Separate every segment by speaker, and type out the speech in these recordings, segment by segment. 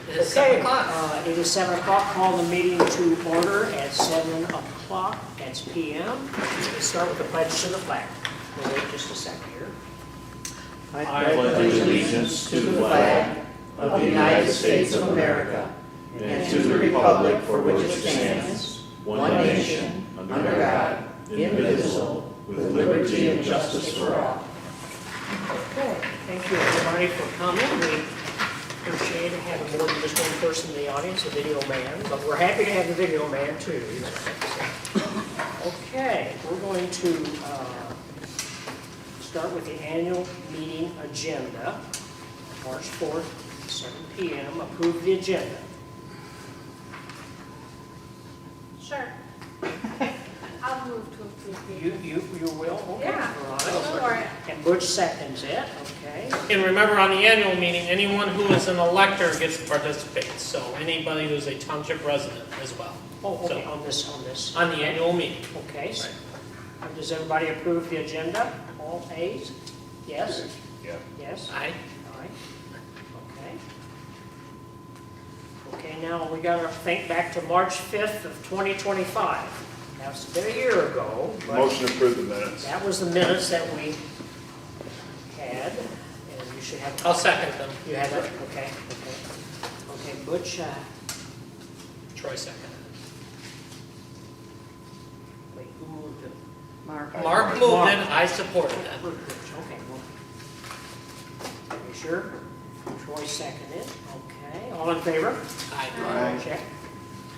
Speaker 1: It is
Speaker 2: Okay,
Speaker 1: 7 o'clock.
Speaker 2: it is 7 o'clock. Call the meeting to order at 7 o'clock. That's PM. We'll start with the pledge to the flag. We'll wait just a second here.
Speaker 3: I pledge allegiance to the flag of the United States of America and to the republic for which it stands, one nation, under God, indivisible, with liberty and justice for all.
Speaker 2: Okay, thank you everybody for coming. We appreciate having more than just one person in the audience, a video man, but we're happy to have the video man too. Okay, we're going to start with the annual meeting agenda, March 4th, 7 PM. Approve the agenda.
Speaker 4: Sure. I'll move to approve.
Speaker 2: You will? Okay,
Speaker 4: Yeah,
Speaker 2: Veronica.
Speaker 4: sure.
Speaker 2: And Butch seconds it, okay.
Speaker 1: And remember, on the annual meeting, anyone who is an elector gets to participate. So anybody who's a township resident as well.
Speaker 2: Oh, okay,
Speaker 1: So-
Speaker 2: on this,
Speaker 1: On the annual meeting.
Speaker 2: okay. So,
Speaker 1: Right.
Speaker 2: does everybody approve the agenda? All A's? Yes?
Speaker 3: Yeah.
Speaker 2: Yes?
Speaker 1: Aye.
Speaker 2: All right. Okay. Okay, now we gotta think back to March 5th of 2025. That's been a year ago, but
Speaker 3: Motion to approve the minutes.
Speaker 2: that was the minutes that we had, and you should have,
Speaker 1: I'll second them.
Speaker 2: you have it? Okay, okay. Okay, Butch,
Speaker 1: Troy seconded.
Speaker 2: wait, who moved it?
Speaker 1: Mark moved it, I supported it.
Speaker 2: Okay, well, are you sure? Troy seconded, okay, all in favor?
Speaker 1: Aye.
Speaker 3: Aye.
Speaker 2: Check.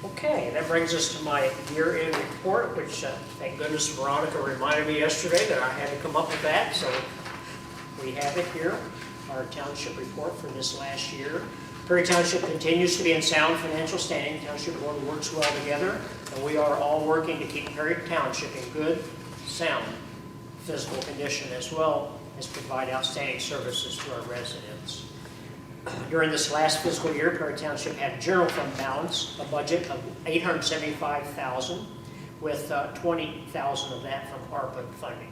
Speaker 2: Okay, that brings us to my year-end report, which thank goodness Veronica reminded me yesterday that I had to come up with that, so we have it here, our township report for this last year. Perry Township continues to be in sound financial standing. The Township Board works well together, and we are all working to keep Perry Township in good, sound physical condition, as well as provide outstanding services to our residents. During this last fiscal year, Perry Township had a general fund balance, a budget of $875,000, with $20,000 of that from ARPA funding.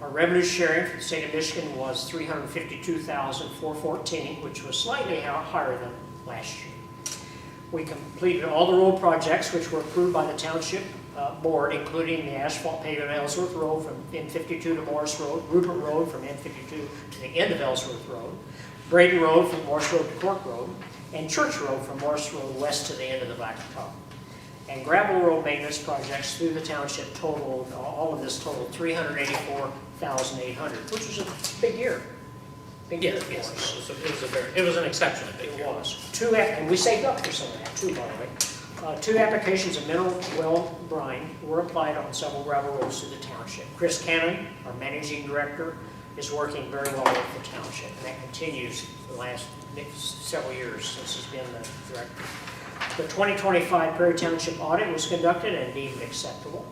Speaker 2: Our revenue sharing for the state of Michigan was $352,414, which was slightly higher than last year. We completed all the road projects which were approved by the Township Board, including the asphalt paving of Ellsworth Road from N52 to Morris Road, Rupert Road from N52 to the end of Ellsworth Road, Braden Road from Morris Road to Cork Road, and Church Road from Morris Road west to the end of the Blacktop. And gravel road maintenance projects through the township totaled, all of this totaled $384,800, which was a big year. Big year
Speaker 1: Yes,
Speaker 2: for
Speaker 1: yes,
Speaker 2: us.
Speaker 1: it was an exceptionally big
Speaker 2: It
Speaker 1: year.
Speaker 2: was. And we saved up for some of that too, by the way. 2 applications of mineral well brine were applied on several gravel roads to the township. Chris Cannon, our managing director, is working very well with the township, and that continues for the last several years since he's been the director. The 2025 Perry Township audit was conducted and deemed acceptable.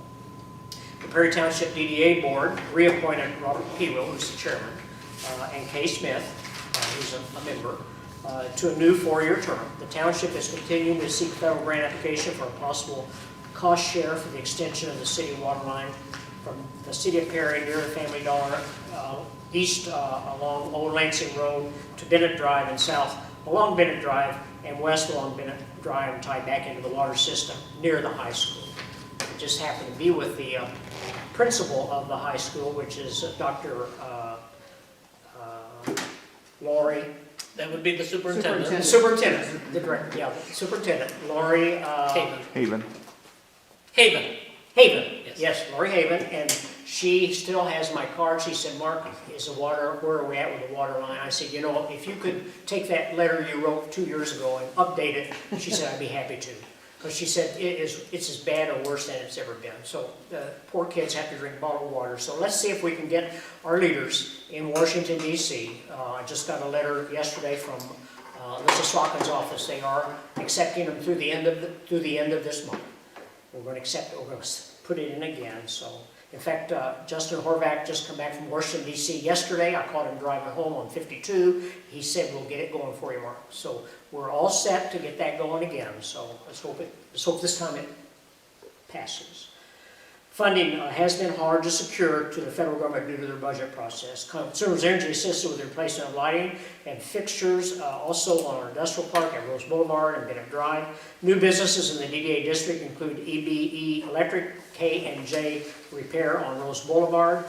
Speaker 2: The Perry Township DDA Board reappointed Robert Pewell, who's the chairman, and Kay Smith, who's a member, to a new 4-year term. The township is continuing to seek federal grant application for a possible cost share for the extension of the city water line from the city of Perry near the Family Dollar east along Old Lansing Road to Bennett Drive and south along Bennett Drive and west along Bennett Drive and tied back into the water system near the high school. It just happened to be with the principal of the high school, which is Dr. Lori.
Speaker 1: That would be the superintendent.
Speaker 2: Superintendent, the director, yeah, the superintendent, Lori
Speaker 1: Haven.
Speaker 3: Haven.
Speaker 2: Haven,
Speaker 1: Yes.
Speaker 2: yes, Lori Haven, and she still has my card. She said, Mark, is the water, where are we at with the water line? I said, you know, if you could take that letter you wrote 2 years ago and update it, she said, I'd be happy to. Because she said it's as bad or worse than it's ever been. So poor kids have to drink bottled water. So let's see if we can get our leaders in Washington, D.C. I just got a letter yesterday from Lisa Swatkin's office. They are accepting them through the end of this month. We're going to accept it. We're going to put it in again. So, in fact, Justin Horvath just come back from Washington, D.C. yesterday. I caught him driving home on 52. He said, we'll get it going for you, Mark. So we're all set to get that going again. So let's hope this time it passes. Funding has been hard to secure to the federal government due to their budget process. Consumers Energy assisted with the replacement of lighting and fixtures also on our industrial park at Rose Boulevard and Bennett Drive. New businesses in the DDA district include EBE Electric, K&J Repair on Rose Boulevard,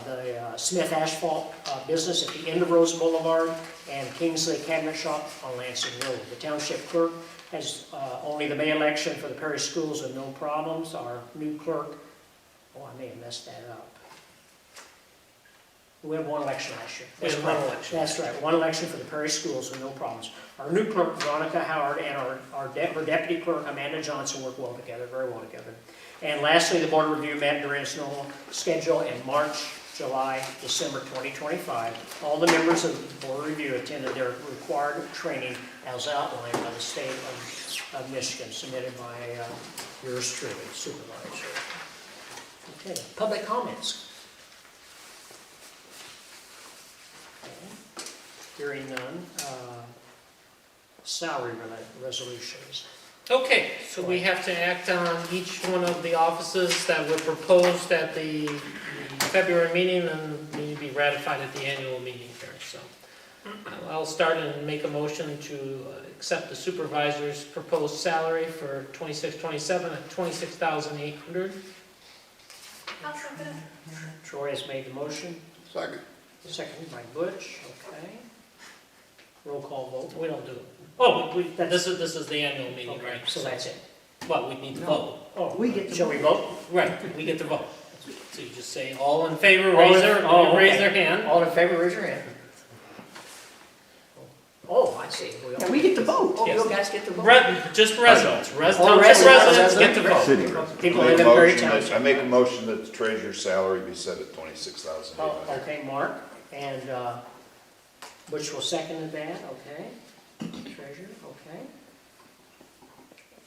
Speaker 2: the Smith Asphalt business at the end of Rose Boulevard, and Kingsley Cabinet Shop on Lansing Road. The township clerk has only the May election for the parish schools with no problems. Our new clerk, oh, I may have messed that up. We had one election last year.
Speaker 1: We had one election.
Speaker 2: That's right, one election for the parish schools with no problems. Our new clerk, Veronica Howard, and our deputy clerk, Amanda Johnson, work well together, very well together. And lastly, the board review met during its normal schedule in March, July, December 2025. All the members of the board review attended their required training as outlined by the state of Michigan, submitted by yours truly, supervisor. Okay, public comments. Okay. Hearing none. Salary resolutions.
Speaker 1: Okay, so we have to act on each one of the offices that were proposed at the February meeting and need to be ratified at the annual meeting here, so. I'll start and make a motion to accept the supervisor's proposed salary for 26-27 at $26,800.
Speaker 4: I'll second it.
Speaker 2: Troy has made the motion,
Speaker 3: Second.
Speaker 2: seconded by Butch, okay. Roll call vote.
Speaker 1: We don't do it. Oh, this is the annual meeting,
Speaker 2: Okay,
Speaker 1: right?
Speaker 2: so that's it.
Speaker 1: Well, we need to vote.
Speaker 2: Oh,
Speaker 5: We get to
Speaker 2: shall we vote?
Speaker 1: Right, we get to vote. So you just say, all in favor,
Speaker 2: All in-
Speaker 1: raise their
Speaker 2: okay.
Speaker 1: hand.
Speaker 2: All in favor, raise your hand. Oh, I see.
Speaker 5: Yeah, we get to vote.
Speaker 2: Oh, you
Speaker 1: Yes.
Speaker 2: guys get to vote?
Speaker 1: Just residents,
Speaker 2: Oh,
Speaker 1: township
Speaker 2: residents,
Speaker 1: residents get to
Speaker 2: residents.
Speaker 1: vote.
Speaker 3: City residents.
Speaker 2: People live in Perry Township.
Speaker 3: I make a motion that the treasurer's salary be set at $26,800.
Speaker 2: Oh, okay, Mark, and Butch will second that, okay. Treasurer, okay.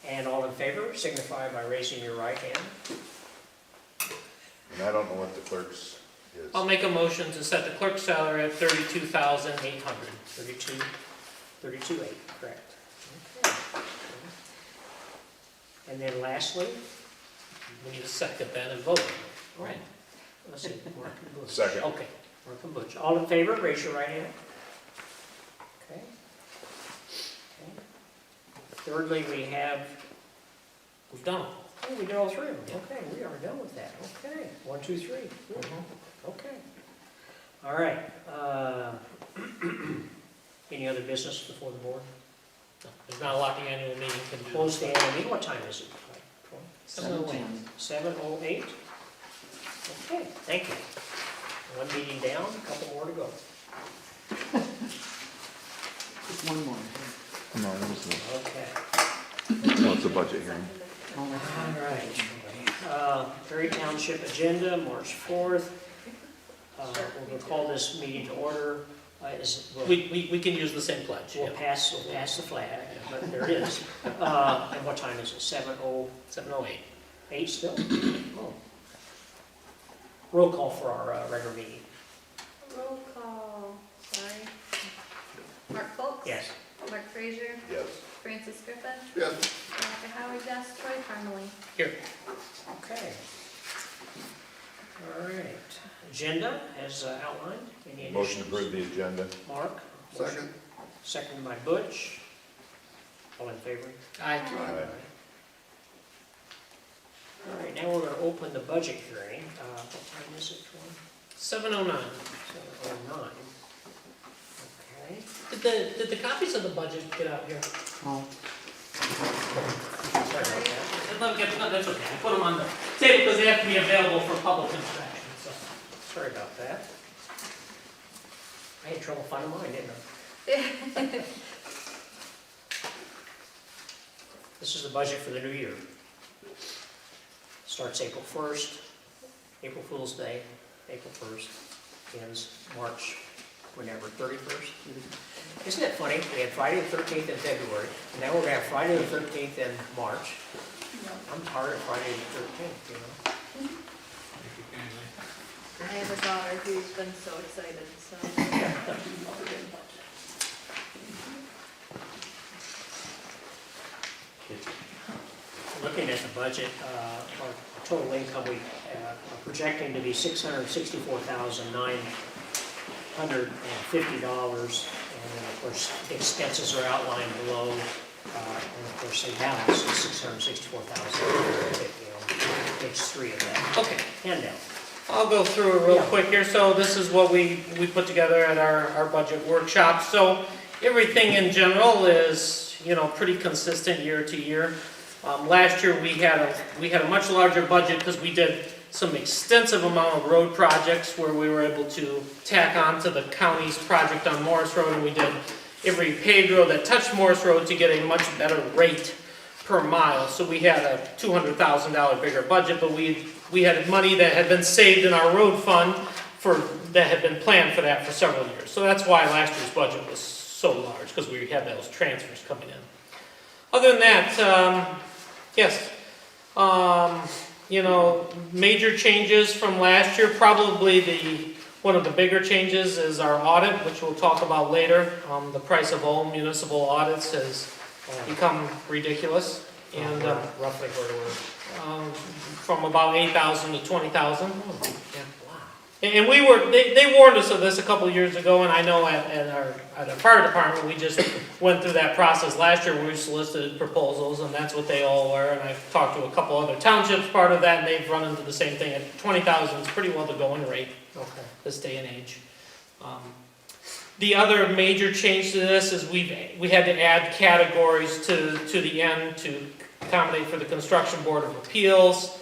Speaker 2: And all in favor, signify by raising your right hand.
Speaker 3: And I don't know what the clerk's is.
Speaker 1: I'll make a motion to set the clerk's salary at $32,800.
Speaker 2: 32.8, correct. Okay. And then lastly,
Speaker 1: We need a second then and vote. Right.
Speaker 2: let's see, Mark and Butch.
Speaker 3: Second.
Speaker 1: Okay.
Speaker 2: Mark and Butch. All in favor, raise your right hand. Okay. Okay. Thirdly, we have,
Speaker 1: We've done it.
Speaker 2: oh, we did all three of them. Okay, we are done with that. Okay, 1, 2, 3. Good. Okay. All right. Any other business before the board?
Speaker 1: No, there's not a lot the annual meeting can do.
Speaker 2: Close the annual meeting. What time is it?
Speaker 1: 7:10.
Speaker 2: 7:08. Okay, thank you. One meeting down, a couple more to go.
Speaker 5: Just one more.
Speaker 3: No, that was
Speaker 2: Okay.
Speaker 3: it's a budget hearing.
Speaker 2: All right. Perry Township agenda, March 4th. We'll call this meeting to order.
Speaker 1: We can use the same pledge.
Speaker 2: We'll
Speaker 1: yeah.
Speaker 2: pass the flag, but there it is. And what time is it?
Speaker 1: 7:08.
Speaker 2: 7:08 still? Oh. Roll call for our regular meeting.
Speaker 4: Roll call, sorry. Mark Folks?
Speaker 2: Yes.
Speaker 4: Mark Frazier?
Speaker 3: Yes.
Speaker 4: Francis Griffin?
Speaker 3: Yes.
Speaker 4: Veronica Howard, yes. Troy Parmalee?
Speaker 1: Here.
Speaker 2: Okay. All right. Agenda as outlined. Any
Speaker 3: Motion to
Speaker 2: additions?
Speaker 3: approve the agenda.
Speaker 2: Mark?
Speaker 3: Second.
Speaker 2: Seconded by Butch. All in favor?
Speaker 1: Aye.
Speaker 3: Aye.
Speaker 2: All right, now we're going to open the budget hearing. What time is it, Troy?
Speaker 1: 7:09.
Speaker 2: 7:09. Okay.
Speaker 1: Did the copies of the budget get out here?
Speaker 5: Oh,
Speaker 2: Sorry about that.
Speaker 1: No, that's okay. I put them on the table because they have to be available for public inspection, so.
Speaker 2: Sorry about that. I had trouble finding mine, didn't I? This is the budget for the new year. Starts April 1st, April Fool's Day, April 1st, ends March, whenever, 31st. Isn't it funny? We had Friday the 13th in February, and now we're going to have Friday the 13th in March. I'm tired of Friday the 13th, you know?
Speaker 4: I have a daughter who's been so excited, so.
Speaker 2: looking at the budget, our total income, we are projecting to be $664,950. And then, of course, expenses are outlined below. And of course, the balance is $664,950 on page 3 of that
Speaker 1: Okay.
Speaker 2: handout.
Speaker 1: I'll go through it real
Speaker 2: Yeah.
Speaker 1: quick here. So this is what we put together at our budget workshop. So everything in general is, pretty consistent year to year. Last year we had a much larger budget because we did some extensive amount of road projects where we were able to tack on to the county's project on Morris Road, and we did every paved road that touched Morris Road to get a much better rate per mile. So we had a $200,000 bigger budget, but we had money that had been saved in our road fund that had been planned for that for several years. So that's why last year's budget was so large, because we had those transfers coming in. Other than that, yes, major changes from last year, probably one of the bigger changes is our audit, which we'll talk about later. The price of all municipal audits has become ridiculous, and
Speaker 2: Roughly where we're.
Speaker 1: from about $8,000 to $20,000.
Speaker 2: Wow.
Speaker 1: And they warned us of this a couple of years ago, and I know at our fire department, we just went through that process last year. We solicited proposals, and that's what they all were. And I've talked to a couple other townships part of that, and they've run into the same thing. At $20,000 is pretty well the going rate this day and age. The other major change to this is we had to add categories to the end to accommodate for the Construction Board of Appeals,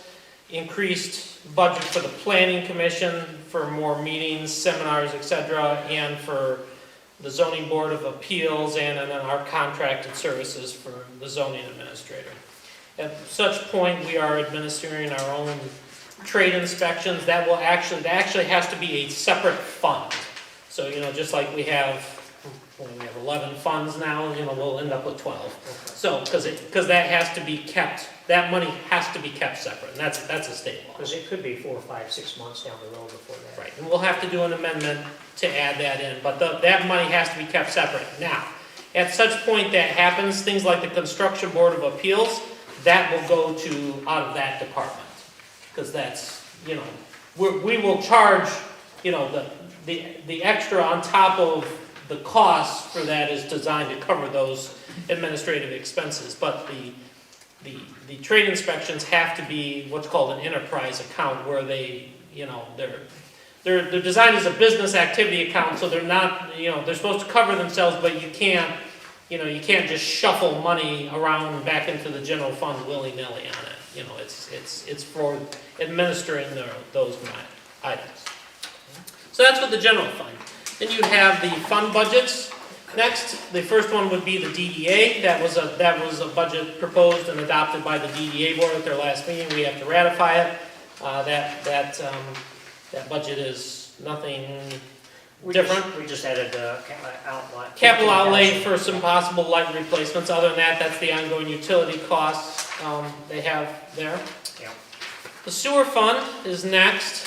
Speaker 1: increased budget for the Planning Commission for more meetings, seminars, etc., and for the Zoning Board of Appeals, and then our contracted services for the zoning administrator. At such point, we are administering our own trade inspections. That actually has to be a separate fund. So, just like we have 11 funds now, we'll end up with 12. So, because that has to be kept, that money has to be kept separate, and that's a state law.
Speaker 2: Because it could be 4, 5, 6 months down the road before that.
Speaker 1: Right, and we'll have to do an amendment to add that in, but that money has to be kept separate. Now, at such point that happens, things like the Construction Board of Appeals, that will go out of that department. Because that's, we will charge, the extra on top of the cost for that is designed to cover those administrative expenses, but the trade inspections have to be what's called an enterprise account, where they, they're designed as a business activity account, so they're not, they're supposed to cover themselves, but you can't just shuffle money around back into the general fund willy-nilly on it. It's for administering those items. So that's what the general fund. Then you have the fund budgets. Next, the first one would be the DDA. That was a budget proposed and adopted by the DDA board at their last meeting. We have to ratify it. That budget is nothing different.
Speaker 2: We just added outline.
Speaker 1: Capital outlay for some possible light replacements. Other than that, that's the ongoing utility costs they have there.
Speaker 2: Yeah.
Speaker 1: The sewer fund is next.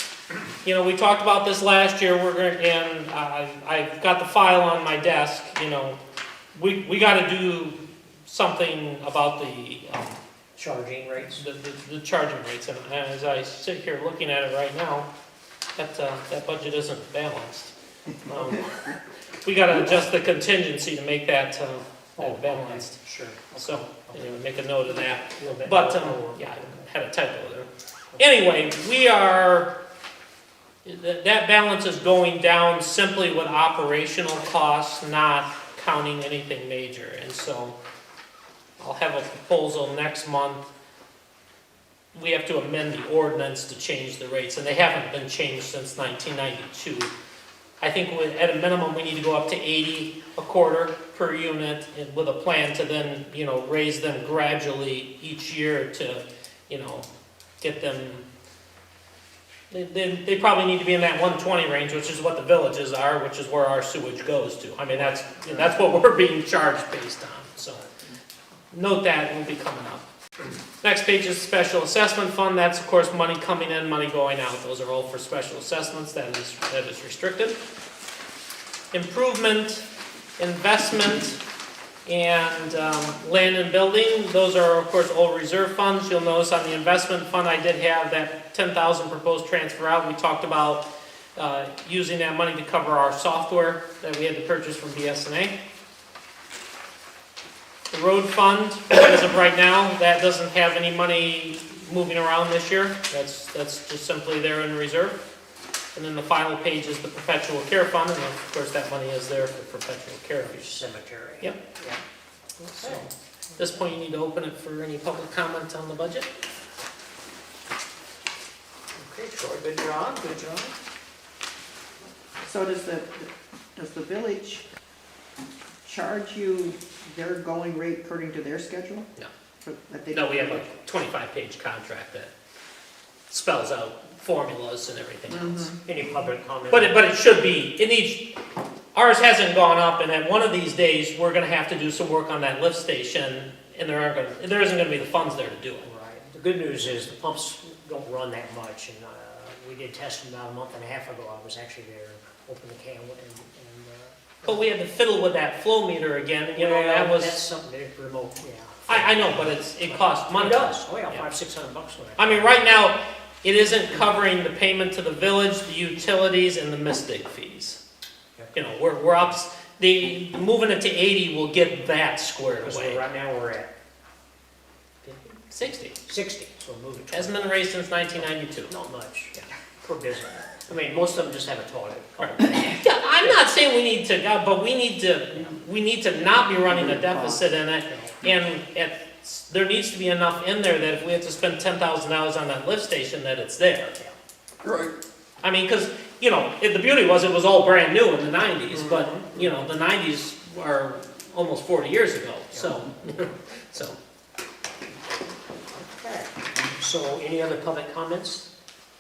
Speaker 1: We talked about this last year. I've got the file on my desk. We got to do something about the
Speaker 2: Charging rates.
Speaker 1: the charging rates. And as I sit here looking at it right now, that budget isn't balanced. We got to adjust the contingency to make that balanced.
Speaker 2: Okay. Sure.
Speaker 1: So make a note of that.
Speaker 2: A little bit
Speaker 1: But
Speaker 2: more.
Speaker 1: yeah, I had a typo there. Anyway, that balance is going down simply with operational costs, not counting anything major. And so I'll have a proposal next month. We have to amend the ordinance to change the rates, and they haven't been changed since 1992. I think at a minimum, we need to go up to 80 a quarter per unit, and with a plan to then, raise them gradually each year to, get them. They probably need to be in that 120 range, which is what the villages are, which is where our sewage goes to. I mean, that's what we're being charged based on. So note that will be coming up. Next page is special assessment fund. That's of course money coming in, money going out. Those are all for special assessments. That is restricted. Improvement, investment, And land and building, those are of course all reserve funds. You'll notice on the investment fund, I did have that 10,000 proposed transfer out. We talked about using that money to cover our software that we had to purchase from BSNA. The road fund, as of right now, that doesn't have any money moving around this year. That's just simply there in reserve. And then the final page is the perpetual care fund, and of course that money is there for perpetual care.
Speaker 2: Cemetery.
Speaker 1: Yep.
Speaker 2: Yeah.
Speaker 1: So,
Speaker 2: Okay.
Speaker 1: at this point, you need to open it for any public comment on the budget.
Speaker 2: Okay, Troy, good job, good job.
Speaker 5: So does the village charge you their going rate according to their schedule?
Speaker 1: No.
Speaker 5: That they
Speaker 1: No, we have a
Speaker 5: don't-
Speaker 1: 25-page contract that spells out formulas and everything else.
Speaker 2: Any public comment?
Speaker 1: But it should be, it needs, ours hasn't gone up, and at one of these days, we're gonna have to do some work on that lift station, and there isn't gonna be the funds there to do it.
Speaker 2: Right. The good news is the pumps don't run that much, and we did test them about a month and a half ago. I was actually there, opened the can, and
Speaker 1: But we had to fiddle with that flow meter again, you know, that
Speaker 2: that's
Speaker 1: was,
Speaker 2: something that remote, yeah.
Speaker 1: I know, but it costs money.
Speaker 2: It does, oh yeah,
Speaker 1: Yeah.
Speaker 2: $500-600 for that.
Speaker 1: I mean, right now, it isn't covering the payment to the village, the utilities, and the mistig fees. You know, we're up, moving it to 80 will get that squared
Speaker 2: Because
Speaker 1: away.
Speaker 2: right now we're at
Speaker 1: 60.
Speaker 2: 60, so we're moving.
Speaker 1: Hasn't been raised since 1992.
Speaker 2: Not much, yeah, for business. I mean, most of them just have a toilet.
Speaker 1: Yeah, I'm not saying we need to, but we need to not be running a deficit in it, and there needs to be enough in there that if we have to spend $10,000 on that lift station, that it's there.
Speaker 3: Right.
Speaker 1: I mean, because, you know, the beauty was it was all brand new in the 90s, but, you know, the 90s are almost 40 years ago, so.
Speaker 2: Okay, so any other public comments?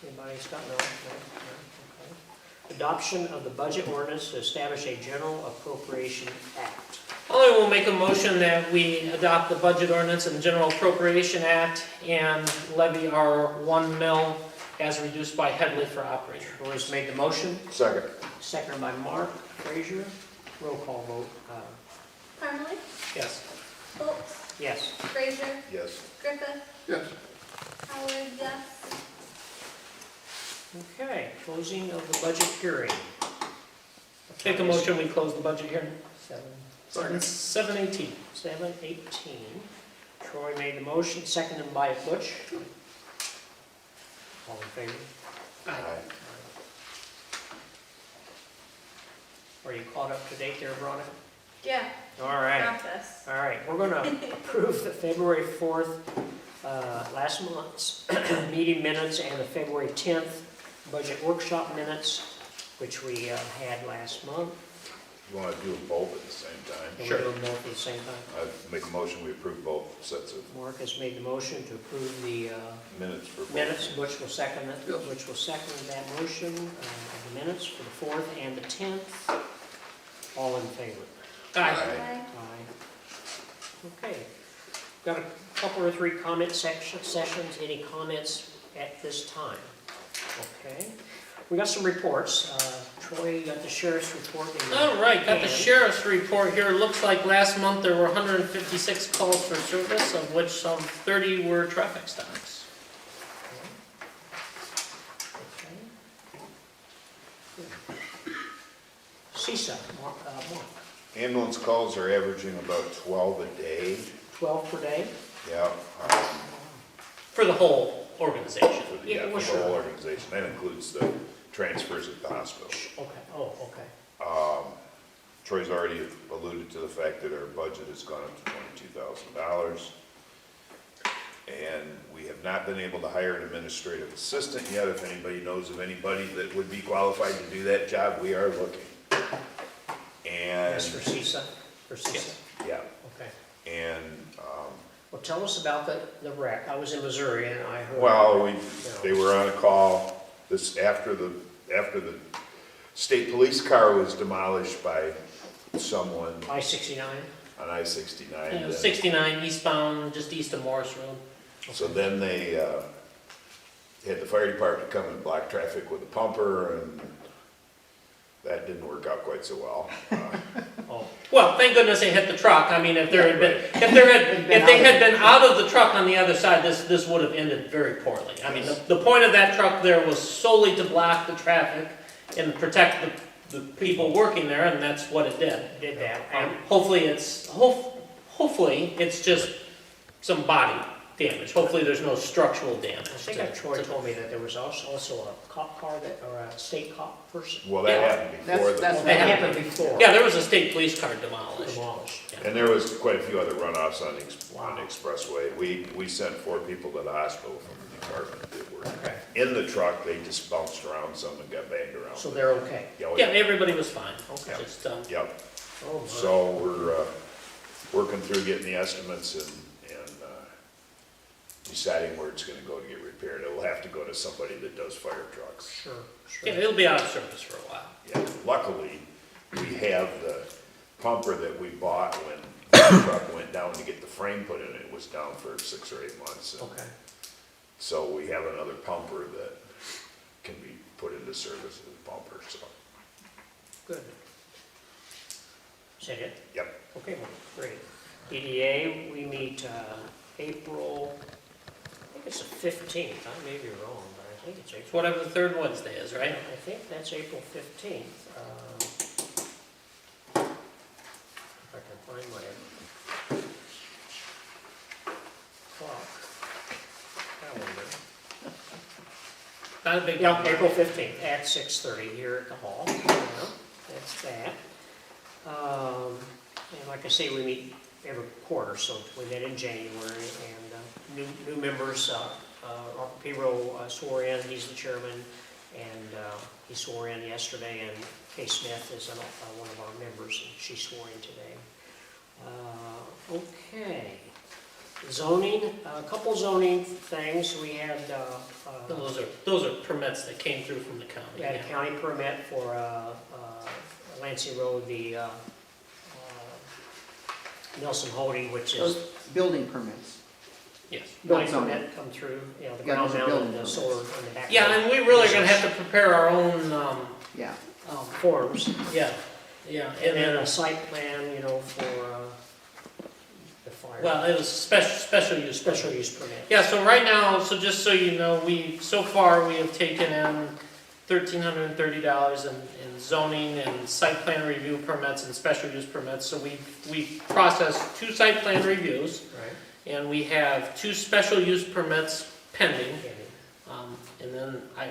Speaker 2: Anybody, Scott? No? Okay. Adoption of the budget ordinance to establish a general appropriation act.
Speaker 1: I will make a motion that we adopt the budget ordinance and general appropriation act and levy our 1 mil as reduced by Headley for operator.
Speaker 2: Roy's made the motion,
Speaker 3: Second.
Speaker 2: seconded by Mark Frazier. Roll call vote.
Speaker 4: Parmalee,
Speaker 1: Yes.
Speaker 4: Foltz,
Speaker 2: Yes.
Speaker 4: Frazier,
Speaker 3: Yes.
Speaker 4: Griffith,
Speaker 3: Yes.
Speaker 4: Howard, yes.
Speaker 2: Okay, closing of the budget hearing.
Speaker 1: Make a motion, we close the budget hearing.
Speaker 3: Second.
Speaker 1: 7:18.
Speaker 2: 7:18. Troy made the motion, seconded by Butch. All in favor?
Speaker 1: Aye.
Speaker 2: Are you caught up to date there, Veronica?
Speaker 4: Yeah,
Speaker 2: All right.
Speaker 4: got this.
Speaker 2: All right, we're going to approve the February 4th, last month's meeting minutes and the February 10th budget workshop minutes, which we had last month.
Speaker 6: You want to do them both at the same time?
Speaker 2: And
Speaker 1: Sure.
Speaker 2: we're doing both at the same time.
Speaker 6: I make a motion, we approve both sets of
Speaker 2: Mark has made the motion to approve the
Speaker 6: minutes for both.
Speaker 2: minutes. Butch will second it. Butch will second that motion of the minutes for the 4th and the 10th. All in favor?
Speaker 1: Aye.
Speaker 4: Aye.
Speaker 2: Aye. Okay. Got a couple or three comment sessions. Any comments at this time? Okay. We got some reports. Troy, you got the sheriff's report. in your
Speaker 1: All right, got the
Speaker 2: hand.
Speaker 1: sheriff's report here. Looks like last month there were 156 calls for service, of which some 30 were traffic stops.
Speaker 2: Okay. CISA, Mark.
Speaker 6: Ambulance calls are averaging about 12 a day.
Speaker 2: 12 per day?
Speaker 6: Yeah.
Speaker 1: For the whole organization.
Speaker 6: For the,
Speaker 2: Yeah,
Speaker 6: yeah,
Speaker 2: well,
Speaker 6: for
Speaker 2: sure.
Speaker 6: the whole organization. That includes the transfers at the hospital.
Speaker 2: Okay, oh, okay.
Speaker 6: Troy's already alluded to the fact that our budget has gone up to $22,000. And we have not been able to hire an administrative assistant yet. If anybody knows of anybody that would be qualified to do that job, we are looking. And,
Speaker 2: That's for CISA? For CISA?
Speaker 6: yeah,
Speaker 2: Okay.
Speaker 6: and,
Speaker 2: Well, tell us about the wreck. I was in Missouri and I heard.
Speaker 6: well, they were on a call this, after the state police car was demolished by someone
Speaker 2: I-69?
Speaker 6: on I-69.
Speaker 1: It was 69 eastbound, just east of Morris Road.
Speaker 6: So then they had the fire department come and block traffic with a pumper, and That didn't work out quite so well.
Speaker 2: Oh,
Speaker 1: Well, thank goodness they hit the truck. I mean, if there had been,
Speaker 6: Right.
Speaker 1: if they had been out of the truck on the other side, this would have ended very poorly. I mean, the point of that truck there was solely to block the traffic and protect the people working there, and that's what it did.
Speaker 2: did that. And
Speaker 1: Hopefully it's just some body damage. Hopefully there's no structural damage.
Speaker 2: I think Troy told me that there was also a cop car or a state cop person.
Speaker 6: Well, that
Speaker 1: Yeah.
Speaker 6: happened before.
Speaker 5: That's
Speaker 2: That happened before.
Speaker 1: Yeah, there was a state police car demolished.
Speaker 2: Demolished.
Speaker 6: And there was quite a few other runoffs on the expressway. We sent 4 people to the hospital from the department that were
Speaker 2: Okay.
Speaker 6: in the truck. They just bounced around some and got banged around.
Speaker 2: So they're okay.
Speaker 1: Yeah, everybody was fine.
Speaker 2: Okay.
Speaker 1: Just,
Speaker 6: Yep.
Speaker 2: Oh, my.
Speaker 6: So we're working through getting the estimates and deciding where it's gonna go to get repaired. It'll have to go to somebody that does fire trucks.
Speaker 2: Sure,
Speaker 1: yeah,
Speaker 2: sure.
Speaker 1: it'll be out of service for a while.
Speaker 6: Yeah, luckily, we have the pumper that we bought when the truck went down to get the frame put in. It was down for 6 or 8 months. And
Speaker 2: Okay.
Speaker 6: so we have another pumper that can be put into service as a pumper, so,
Speaker 2: Good. Is that it?
Speaker 6: yep.
Speaker 2: Okay, well, great. EDA, we meet April, I think it's the 15th. I may be wrong, but I think it's
Speaker 1: It's
Speaker 2: April.
Speaker 1: whatever the third Wednesday is, right?
Speaker 2: I think that's April 15th. If I can find my clock. Calendar.
Speaker 1: Not a big.
Speaker 2: Yeah, April 15th at 6:30 here at the hall. Yeah, that's that. And like I say, we meet every quarter, so we met in January, and new members, Arthur Piro swore in, he's the chairman, and he swore in yesterday, and Kay Smith is one of our members, and she swore in today. Okay. Zoning, a couple zoning things, we had,
Speaker 1: Those are permits that came through from the county.
Speaker 2: we had a
Speaker 1: yeah.
Speaker 2: county permit for Lansing Road, the Nelson Holding, which
Speaker 5: Those
Speaker 2: is
Speaker 5: building permits.
Speaker 1: Yes.
Speaker 2: building
Speaker 5: zoning.
Speaker 2: permit come through, you know, the
Speaker 5: Yeah,
Speaker 2: ground
Speaker 5: those are
Speaker 2: mount and
Speaker 5: building
Speaker 2: the solar on the back.
Speaker 1: Yeah, and we really are gonna have to prepare our own,
Speaker 5: Yeah.
Speaker 2: Forms,
Speaker 1: yeah,
Speaker 2: and then a site plan, you know, for the fire.
Speaker 1: well, it was special use.
Speaker 2: Special use permit.
Speaker 1: Yeah, so right now, so just so you know, so far, we have taken in $1,330 in zoning and site plan review permits and special use permits. So we processed 2 site plan reviews,
Speaker 2: Right.
Speaker 1: and we have 2 special use permits pending.
Speaker 2: Okay.
Speaker 1: And then I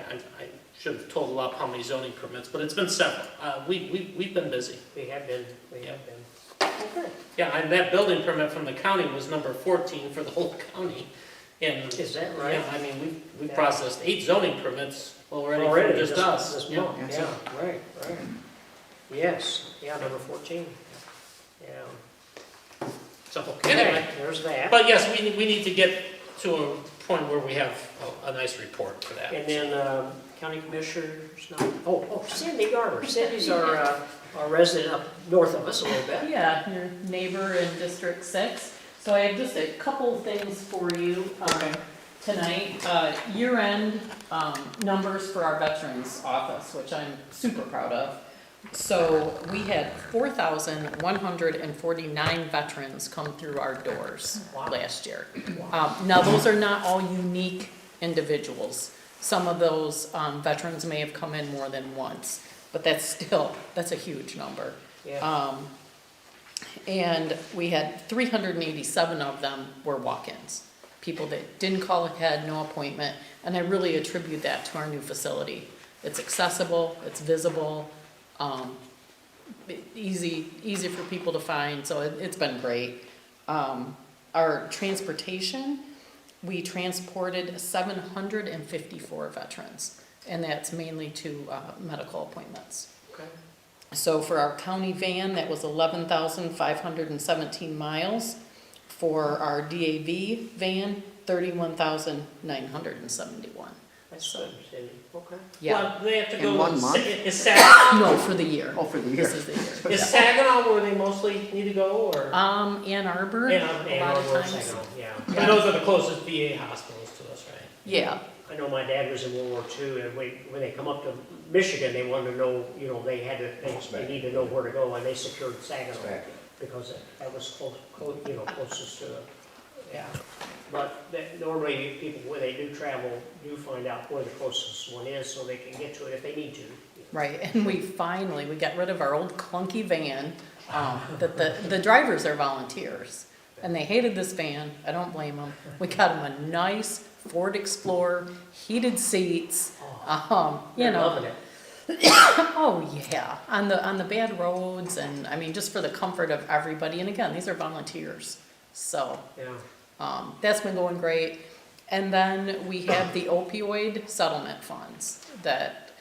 Speaker 1: should have totaled up how many zoning permits, but it's been several. We've been busy.
Speaker 2: We have been. Okay.
Speaker 1: Yeah, and that building permit from the county was number 14 for the whole county. And,
Speaker 2: Is that right?
Speaker 1: yeah, I mean, we
Speaker 2: Yeah.
Speaker 1: processed 8 zoning permits already
Speaker 2: Already,
Speaker 1: for just us.
Speaker 2: This
Speaker 1: Yeah.
Speaker 2: month,
Speaker 5: Yeah.
Speaker 2: yeah, right. Yes, yeah, number 14. Yeah.
Speaker 1: So, anyway,
Speaker 2: Okay, there's that.
Speaker 1: but yes, we need to get to a point where we have a nice report for that.
Speaker 2: And then county commissioners, Cindy Garber. Cindy's our resident up north of us a little bit.
Speaker 7: Yeah, your neighbor in District 6. So I have just a couple things for you tonight. Year-end numbers for our Veterans Office, which I'm super proud of. So we had 4,149 veterans come through our doors
Speaker 2: Wow.
Speaker 7: last year. Now, those are not all unique individuals. Some of those veterans may have come in more than once, but that's a huge number.
Speaker 2: Yeah,
Speaker 7: And we had 387 of them were walk-ins, people that didn't call ahead, no appointment, and I really attribute that to our new facility. It's accessible, it's visible, easy for people to find, so it's been great. Our transportation, we transported 754 veterans, and that's mainly to medical appointments.
Speaker 2: okay.
Speaker 7: So for our county van, that was 11,517 miles. For our DAV van, 31,971.
Speaker 2: That's good, Cindy, okay.
Speaker 7: Yeah,
Speaker 1: Well, they have to
Speaker 5: In
Speaker 1: go.
Speaker 5: one month?
Speaker 1: Is Saginaw,
Speaker 7: no, for the year.
Speaker 5: Oh, for the year.
Speaker 7: This is the year.
Speaker 1: is Saginaw where they mostly need to go, or?
Speaker 7: Ann Arbor,
Speaker 1: Ann
Speaker 7: a lot of times.
Speaker 2: Yeah.
Speaker 1: And those are the closest VA hospitals to us, right?
Speaker 7: Yeah,
Speaker 2: I know my dad was in World War II, and when they come up to Michigan, they wanted to know, you know, they need to know where to go, and they secured Saginaw, because that was closest to, yeah. But normally, people, when they do travel, do find out where the closest one is, so they can get to it if they need to.
Speaker 7: Right, and we got rid of our old clunky van, that the drivers are volunteers. And they hated this van, I don't blame them. We got them a nice Ford Explorer, heated seats, you
Speaker 2: They're
Speaker 7: know.
Speaker 2: loving it.
Speaker 7: Oh, yeah, on the bad roads, and I mean, just for the comfort of everybody, and again, these are volunteers, so,
Speaker 2: Yeah.
Speaker 7: that's been going great. And then we have the opioid settlement funds that,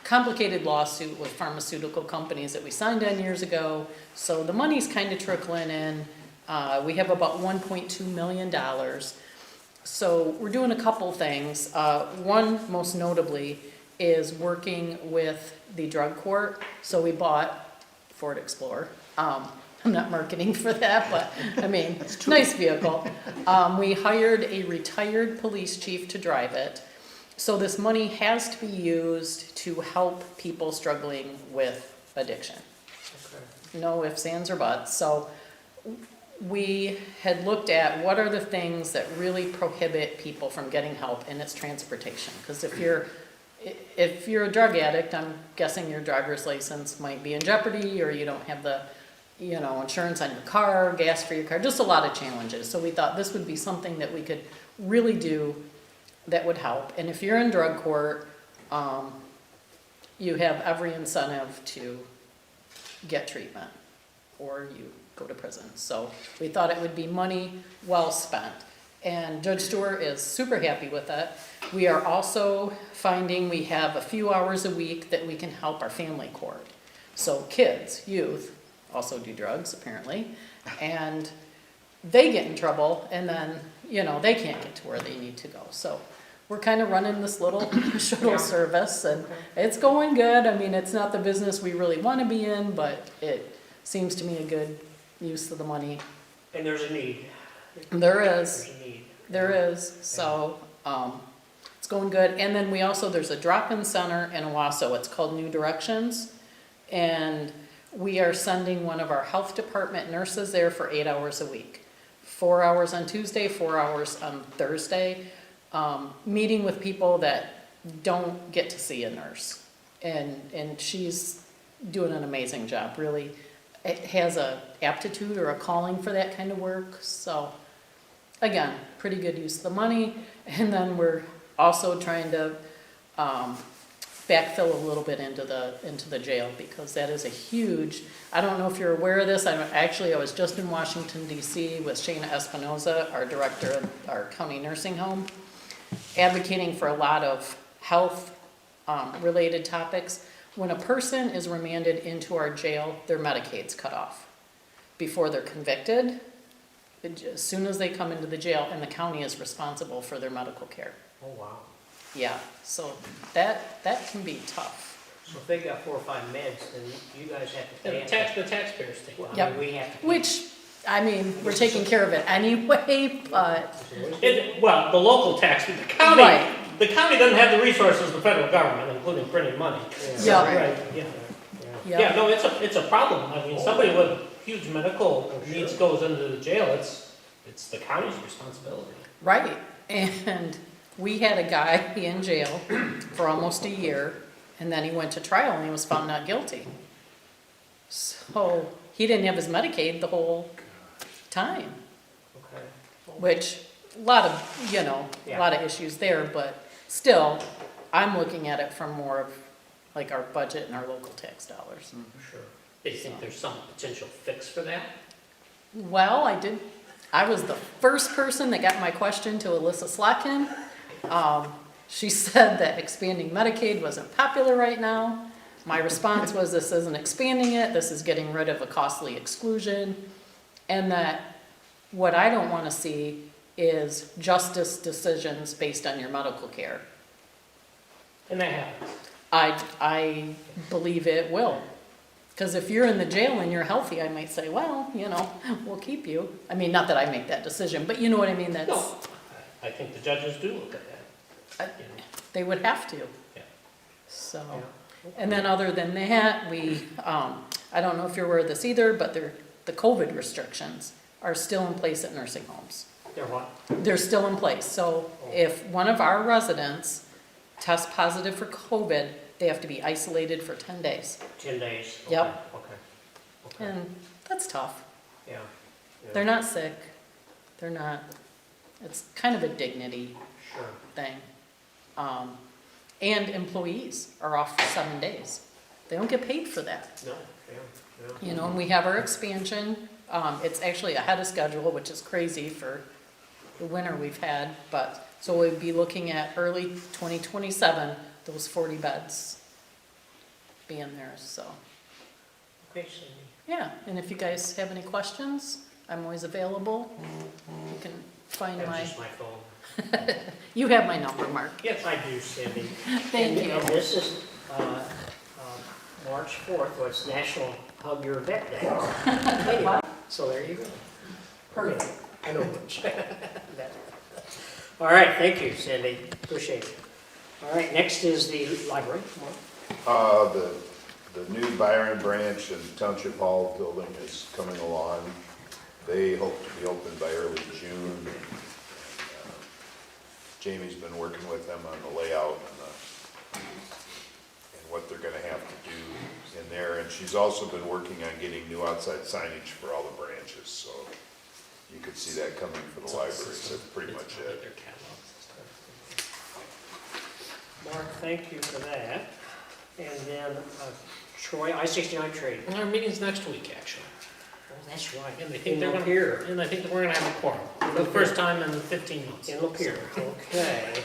Speaker 7: complicated lawsuit with pharmaceutical companies that we signed on years ago, so the money's kind of trickling in. We have about $1.2 million. So we're doing a couple things. One, most notably, is working with the drug court. So we bought Ford Explorer. I'm not marketing for that, but I mean, nice vehicle. We hired a retired police chief to drive it. So this money has to be used to help people struggling with addiction.
Speaker 2: Okay.
Speaker 7: No ifs, ands, or buts. So we had looked at what are the things that really prohibit people from getting help, and it's transportation. Because if you're a drug addict, I'm guessing your driver's license might be in jeopardy, or you don't have the, you know, insurance on your car, gas for your car, just a lot of challenges. So we thought this would be something that we could really do that would help. And if you're in drug court, you have every incentive to get treatment, or you go to prison. So we thought it would be money well spent. And Judge Stewart is super happy with it. We are also finding we have a few hours a week that we can help our family court. So kids, youth, also do drugs apparently, and they get in trouble, and then, you know, they can't get to where they need to go. So we're kind of running this little shuttle service, and it's going good. I mean, it's not the business we really want to be in, but it seems to me a good use of the money.
Speaker 2: And there's a need.
Speaker 7: There is.
Speaker 2: There's a need.
Speaker 7: There is, so, it's going good. And then there's a drop-in center in Owasso, it's called New Directions. And we are sending one of our health department nurses there for 8 hours a week. 4 hours on Tuesday, 4 hours on Thursday, meeting with people that don't get to see a nurse. And she's doing an amazing job, really. It has a aptitude or a calling for that kind of work, so. Again, pretty good use of the money, and then we're also trying to backfill a little bit into the jail, because that is a huge, I don't know if you're aware of this, I was just in Washington DC with Shana Espinoza, our director of our county nursing home, advocating for a lot of health related topics. When a person is remanded into our jail, their Medicaid's cut off before they're convicted. As soon as they come into the jail, and the county is responsible for their medical care.
Speaker 2: Oh, wow.
Speaker 7: Yeah, so that can be tough.
Speaker 2: So if they got 4 or 5 meds, then you guys have to pay.
Speaker 1: The taxpayers take
Speaker 2: Well,
Speaker 1: it.
Speaker 7: Yep.
Speaker 2: we have to.
Speaker 7: Which, I mean, we're taking care of it anyway, but,
Speaker 1: Well, the local tax, the
Speaker 7: Right.
Speaker 1: county doesn't have the resources of the federal government, including printing money.
Speaker 7: Yeah.
Speaker 1: Right, yeah.
Speaker 2: Yeah.
Speaker 1: Yeah, no, it's a problem. I mean, somebody with huge medical needs goes into the jail, it's the county's responsibility.
Speaker 7: right. And we had a guy in jail for almost a year, and then he went to trial and he was found not guilty. So he didn't have his Medicaid the whole time,
Speaker 2: Okay.
Speaker 7: which, a lot of, you know, a lot of issues there, but still, I'm looking at it from more of like our budget and our local tax dollars.
Speaker 2: Sure.
Speaker 1: Do you think there's some potential fix for that?
Speaker 7: Well, I was the first person that got my question to Alyssa Slotkin. She said that expanding Medicaid wasn't popular right now. My response was, this isn't expanding it, this is getting rid of a costly exclusion, and that what I don't want to see is justice decisions based on your medical care.
Speaker 1: And that happens.
Speaker 7: I believe it will. Because if you're in the jail and you're healthy, I might say, well, you know, we'll keep you. I mean, not that I make that decision, but you know what I mean? That's,
Speaker 1: No, I think the judges do look at that.
Speaker 7: I-
Speaker 1: You know.
Speaker 7: They would have to.
Speaker 1: Yeah.
Speaker 7: So,
Speaker 2: Yeah.
Speaker 7: and then other than that, we, I don't know if you're aware of this either, but the COVID restrictions are still in place at nursing homes.
Speaker 2: They're what?
Speaker 7: They're still in place, so if one of our residents tests positive for COVID, they have to be isolated for 10 days.
Speaker 2: 10 days?
Speaker 7: Yep.
Speaker 2: Okay.
Speaker 7: And that's tough.
Speaker 2: Yeah.
Speaker 7: They're not sick, they're not, it's kind of a dignity
Speaker 2: Sure.
Speaker 7: thing. And employees are off for 7 days. They don't get paid for that.
Speaker 2: No, yeah.
Speaker 7: You know, and we have our expansion, it's actually ahead of schedule, which is crazy for the winter we've had, but, so we'd be looking at early 2027, those 40 beds being there, so.
Speaker 2: Okay, Cindy.
Speaker 7: Yeah, and if you guys have any questions, I'm always available. You can find
Speaker 2: That's
Speaker 7: my,
Speaker 2: just my phone.
Speaker 7: you have my number, Mark.
Speaker 2: Yes, I do, Cindy.
Speaker 7: Thank
Speaker 2: And
Speaker 7: you.
Speaker 2: this is March 4th, so it's National Hug Your Vet Day. Anyway, so there you go.
Speaker 7: Perfect.
Speaker 2: I know which. All right, thank you, Cindy. Appreciate it. All right, next is the library. Mark?
Speaker 6: The new Byron Branch and Township Hall building is coming along. They hope to be open by early June. And, Jamie's been working with them on the layout and what they're gonna have to do in there. And she's also been working on getting new outside signage for all the branches, so you could see that coming for the library. So that's pretty much it.
Speaker 1: Their catalogs and stuff.
Speaker 2: Mark, thank you for that. And then Troy, I-69 trade.
Speaker 1: And our meeting's next week, actually.
Speaker 2: Oh, that's right.
Speaker 1: And they think
Speaker 2: In
Speaker 1: they're gonna,
Speaker 2: Lapeer.
Speaker 1: and I think we're gonna have a quorum, for the first time in 15 months.
Speaker 2: In Lapeer, okay.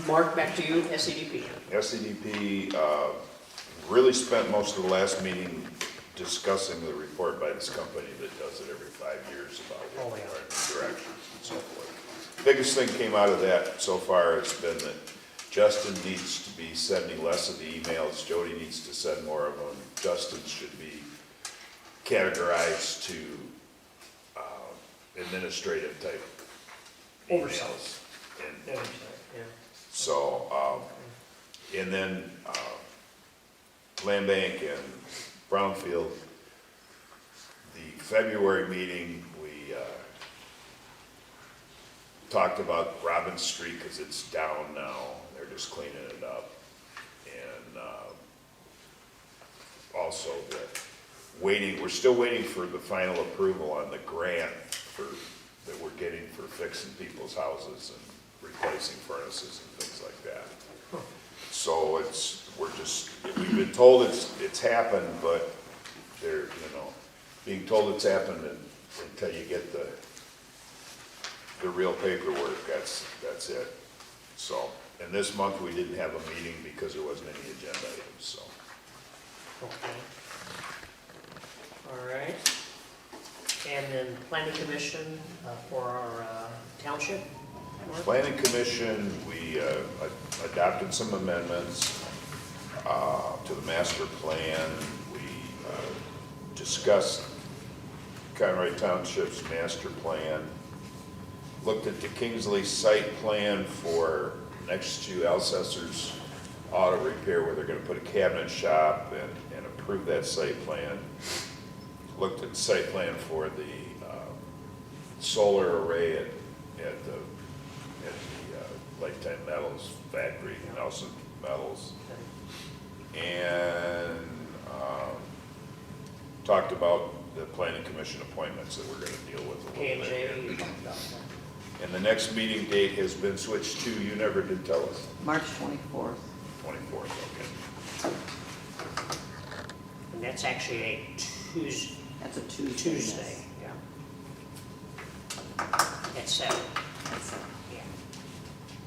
Speaker 2: Mark, back to you, SEDP.
Speaker 6: SEDP really spent most of the last meeting discussing the report by this company that does it every 5 years about
Speaker 2: Oh,
Speaker 6: what
Speaker 2: yeah.
Speaker 6: our new directions and so forth. Biggest thing came out of that so far has been that Justin needs to be sending less of the emails, Jody needs to send more of them. Justin should be categorized to administrative type
Speaker 2: Oversight.
Speaker 6: emails. And
Speaker 2: Yeah.
Speaker 6: so, and then Land Bank and Brownfield, the February meeting, we talked about Robbins Street because it's down now. They're just cleaning it up. And also we're still waiting for the final approval on the grant that we're getting for fixing people's houses and replacing furnaces and things like that. So we've been told it's happened, but being told it's happened until you get the real paperwork, that's it. So, and this month we didn't have a meeting because there wasn't any agenda items, so.
Speaker 2: Okay. All right. And then planning commission for our township? Mark?
Speaker 6: Planning Commission, we adopted some amendments to the master plan. We discussed Conroy Township's master plan, looked at the Kingsley site plan for next to Alcesser's Auto Repair, where they're gonna put a cabinet shop and approve that site plan. Looked at the site plan for the solar array at the Lifetime Metals factory, Nelson Metals. And talked about the planning commission appointments that we're gonna deal with a little bit.
Speaker 2: P&J, you
Speaker 6: here.
Speaker 2: talked about that.
Speaker 6: And the next meeting date has been switched to, you never did tell us,
Speaker 5: March 24th.
Speaker 6: 24th, okay.
Speaker 2: And that's actually a Tuesday.
Speaker 5: That's a Tuesday.
Speaker 2: Tuesday,
Speaker 5: yes.
Speaker 2: yeah. At 7.
Speaker 5: That's it.
Speaker 2: Yeah.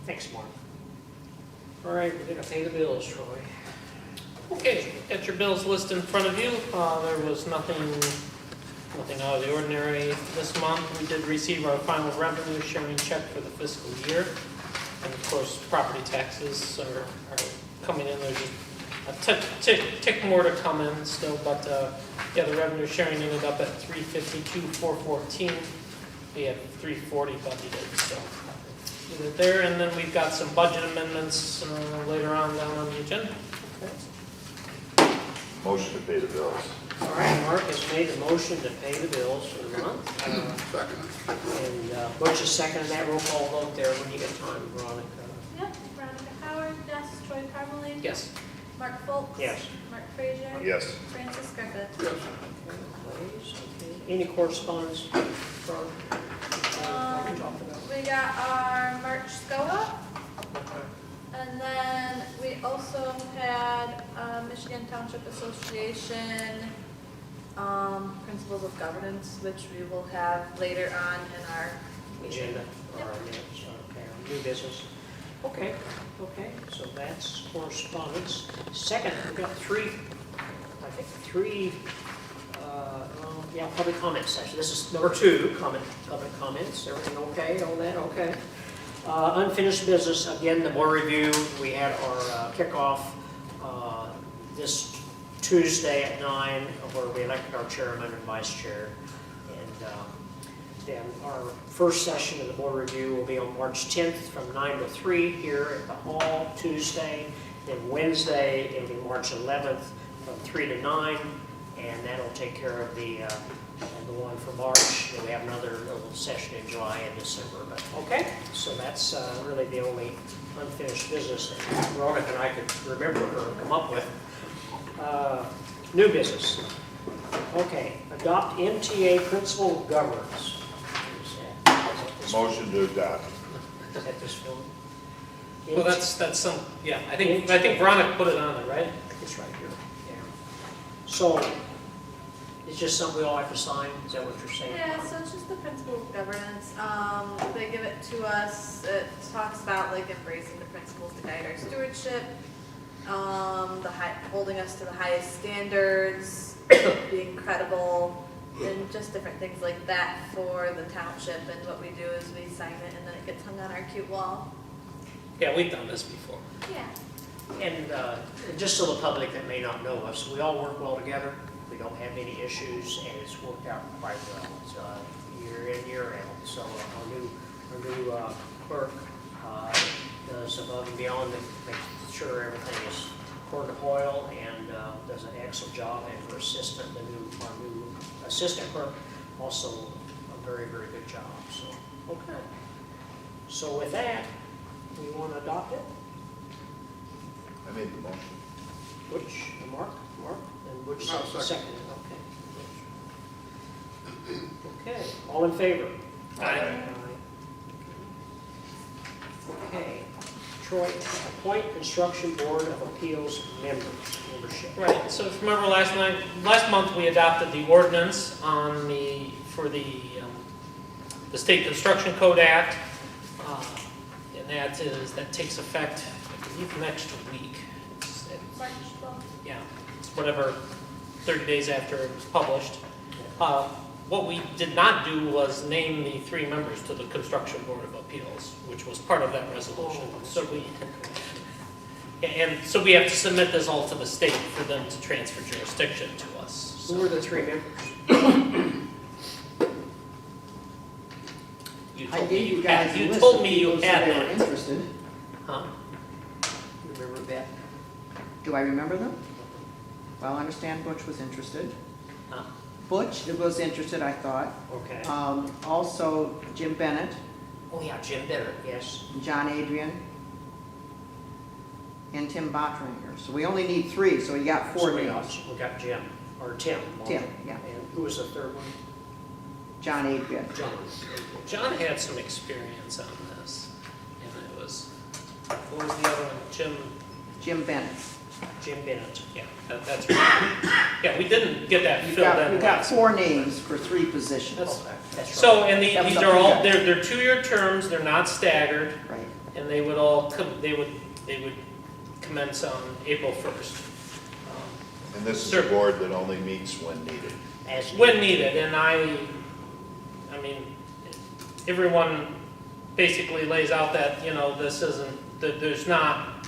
Speaker 2: Thanks, Mark. All right, we're gonna pay the bills, Troy.
Speaker 1: Okay, got your bills list in front of you. There was nothing out of the ordinary this month. We did receive our final revenue sharing check for the fiscal year. And of course, property taxes are coming in. There's just a tick more to come in still, but yeah, the revenue sharing ended up at $352,414. We had $340 budgeted, so leave it there, and then we've got some budget amendments later on down on the agenda.
Speaker 6: Motion to pay the bills.
Speaker 2: All right, Mark has made the motion to pay the bills for the month. And Butch is seconding that. Roll call vote there when you get time, Veronica.
Speaker 4: Yep, Veronica Howard, yes. Troy Parmalee?
Speaker 1: Yes.
Speaker 4: Mark Foltz?
Speaker 2: Yes.
Speaker 4: Mark Frazier?
Speaker 6: Yes.
Speaker 4: Francis Griffith?
Speaker 2: Please, okay. Any correspondence from? we talked about?
Speaker 4: We got our March SCOA,
Speaker 2: Okay.
Speaker 4: and then we also had Michigan Township Association Principles of Governance, which we will have later on in our
Speaker 2: Agenda, or minutes, okay, or new business. Okay, okay, so that's correspondence. Second, we've got three, public comment session. This is number 2, public comments. Everything okay, all that, okay. Unfinished business, again, the board review. We had our kickoff this Tuesday at 9, where we elected our chairman and vice chair. And then our first session of the board review will be on March 10th from 9 to 3 here at the hall, Tuesday. Then Wednesday, it'll be March 11th from 3 to 9, and that'll take care of the one for March. Then we have another little session in July and December. But okay, so that's really the only unfinished business that Veronica and I could remember or come up with. New business. Okay, adopt MTA principle of governance.
Speaker 6: Motion to adopt.
Speaker 2: Is that this film?
Speaker 1: Well, that's some, yeah, I think Veronica put it on there, right?
Speaker 2: It's right here, yeah. So, it's just something we all have to sign, is that what you're saying?
Speaker 4: Yeah, so it's just the principle of governance. They give it to us. It talks about like embracing the principles to guide our stewardship, holding us to the highest standards, being credible, and just different things like that for the township. And what we do is we sign it, and then it gets hung on our cute wall.
Speaker 1: Yeah, we've done this before.
Speaker 4: Yeah.
Speaker 2: And just so the public that may not know us, we all work well together. We don't have any issues, and it's worked out quite well. It's year in, year out. So our new clerk does above and beyond to make sure everything is according to Hoyle, and does an excellent job. And her assistant, our new assistant clerk, also a very, very good job. So okay. So with that, we want to adopt it.
Speaker 6: I made the motion.
Speaker 2: Which, Mark, and which
Speaker 3: I'll
Speaker 2: second? Okay. Okay, all in favor?
Speaker 1: Aye.
Speaker 2: Okay, Troy, appoint construction board of appeals membership.
Speaker 1: Right, so if you remember last month we adopted the ordinance for the State Construction Code Act. And that takes effect, I believe, next week.
Speaker 4: March 12th.
Speaker 1: Yeah, it's whatever, 30 days after it was published. What we did not do was name the 3 members to the Construction Board of Appeals, which was part of that resolution. So we have to submit this all to the state for them to transfer jurisdiction to us.
Speaker 2: Who were the 3 members?
Speaker 1: You
Speaker 5: I
Speaker 1: told me
Speaker 5: gave you
Speaker 1: you
Speaker 5: guys
Speaker 1: had,
Speaker 5: a
Speaker 1: you
Speaker 5: list
Speaker 1: told
Speaker 5: of
Speaker 1: me you
Speaker 5: people
Speaker 1: had
Speaker 5: that were
Speaker 1: that.
Speaker 5: interested.
Speaker 1: Huh?
Speaker 2: Remember that?
Speaker 5: Do I remember them? Well, I understand Butch was interested.
Speaker 2: Huh?
Speaker 5: Butch was interested, I thought.
Speaker 2: Okay.
Speaker 5: Also Jim Bennett,
Speaker 2: Oh, yeah, Jim Bennett, yes.
Speaker 5: John Adrian, and Tim Bottringer. So we only need 3, so you got 4
Speaker 2: So
Speaker 5: names.
Speaker 2: we got Jim, or Tim.
Speaker 5: Tim, yeah.
Speaker 2: And who was the third one?
Speaker 5: John Adrian.
Speaker 2: John.
Speaker 1: John had some experience on this, and it was, what was the other one?
Speaker 5: Jim Bennett.
Speaker 2: Jim Bennett.
Speaker 1: Yeah, that's right. Yeah, we didn't get that
Speaker 5: You
Speaker 1: filled
Speaker 5: got,
Speaker 1: in.
Speaker 5: you got
Speaker 1: last
Speaker 5: 4 names for 3 positions.
Speaker 1: That's-
Speaker 2: That's right.
Speaker 1: So, and
Speaker 5: That was
Speaker 1: these
Speaker 5: up
Speaker 1: are
Speaker 5: to you
Speaker 1: all,
Speaker 5: guys.
Speaker 1: they're 2-year terms, they're not staggered,
Speaker 5: Right.
Speaker 1: and they would all, they would commence on April 1st.
Speaker 6: And this is
Speaker 1: Sure.
Speaker 6: a board that only meets when needed.
Speaker 2: As
Speaker 1: When needed, and I mean, everyone basically lays out that, this isn't, that there's not,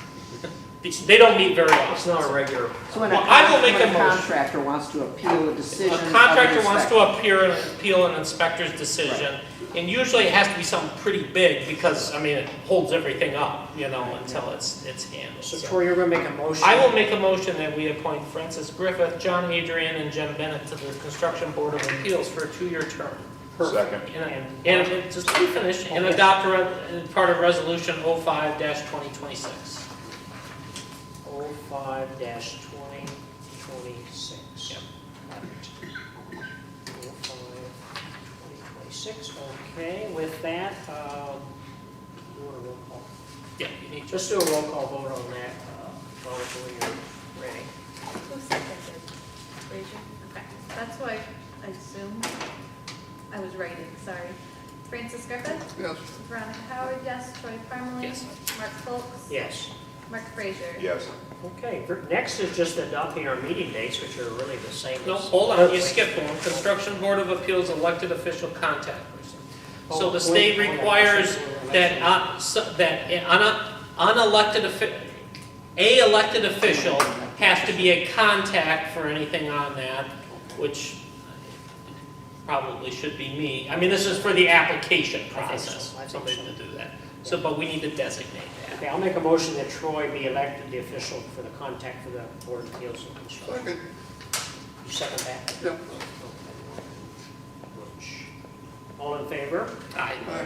Speaker 1: They don't meet very
Speaker 2: It's
Speaker 1: often.
Speaker 2: not a regular.
Speaker 5: So when
Speaker 1: Well, I will make
Speaker 5: when
Speaker 1: a motion.
Speaker 5: contractor wants to appeal a decision
Speaker 1: A
Speaker 5: of an
Speaker 1: contractor wants to
Speaker 5: inspector.
Speaker 1: appeal an inspector's decision, and usually it has to be something pretty big, because, I mean, it holds everything up, you know, until it's handled.
Speaker 2: So
Speaker 1: So
Speaker 2: Troy, you're gonna make a motion?
Speaker 1: I will make a motion that we appoint Francis Griffith, John Adrian, and Jen Bennett to the Construction Board of Appeals for a 2-year term.
Speaker 6: Second.
Speaker 1: And just let me finish, and adopt part of Resolution 05-2026.
Speaker 2: 05-2026.
Speaker 1: Yep.
Speaker 2: 05-2026, okay, with that, you want a roll call?
Speaker 1: Yeah, you need to.
Speaker 2: Just do a roll call vote on that, Monica, when you're ready.
Speaker 4: Who seconded? Frazier? Okay, that's who I assumed. I was writing, sorry. Francis Griffith?
Speaker 3: Yes.
Speaker 4: Veronica Howard, yes. Troy Parmalee?
Speaker 1: Yes.
Speaker 4: Mark Foltz?
Speaker 2: Yes.
Speaker 4: Mark Frazier?
Speaker 6: Yes.
Speaker 2: Okay, next is just adopting our meeting dates, which are really the same.
Speaker 1: No,
Speaker 2: as-
Speaker 1: hold on, you skipped one. Construction Board of Appeals elected official contact person. So the state requires that, a elected official has to be a contact for anything on that, which probably should be me. I mean, this is for the application process,
Speaker 2: I think
Speaker 1: somebody
Speaker 2: so.
Speaker 1: to do that. So, but we need to designate that.
Speaker 2: Okay, I'll make a motion that Troy be elected the official for the contact for the Board of Appeals and Construction.
Speaker 3: Second.
Speaker 2: You second that?
Speaker 3: Yep.
Speaker 2: All in favor?
Speaker 1: Aye.
Speaker 3: Aye.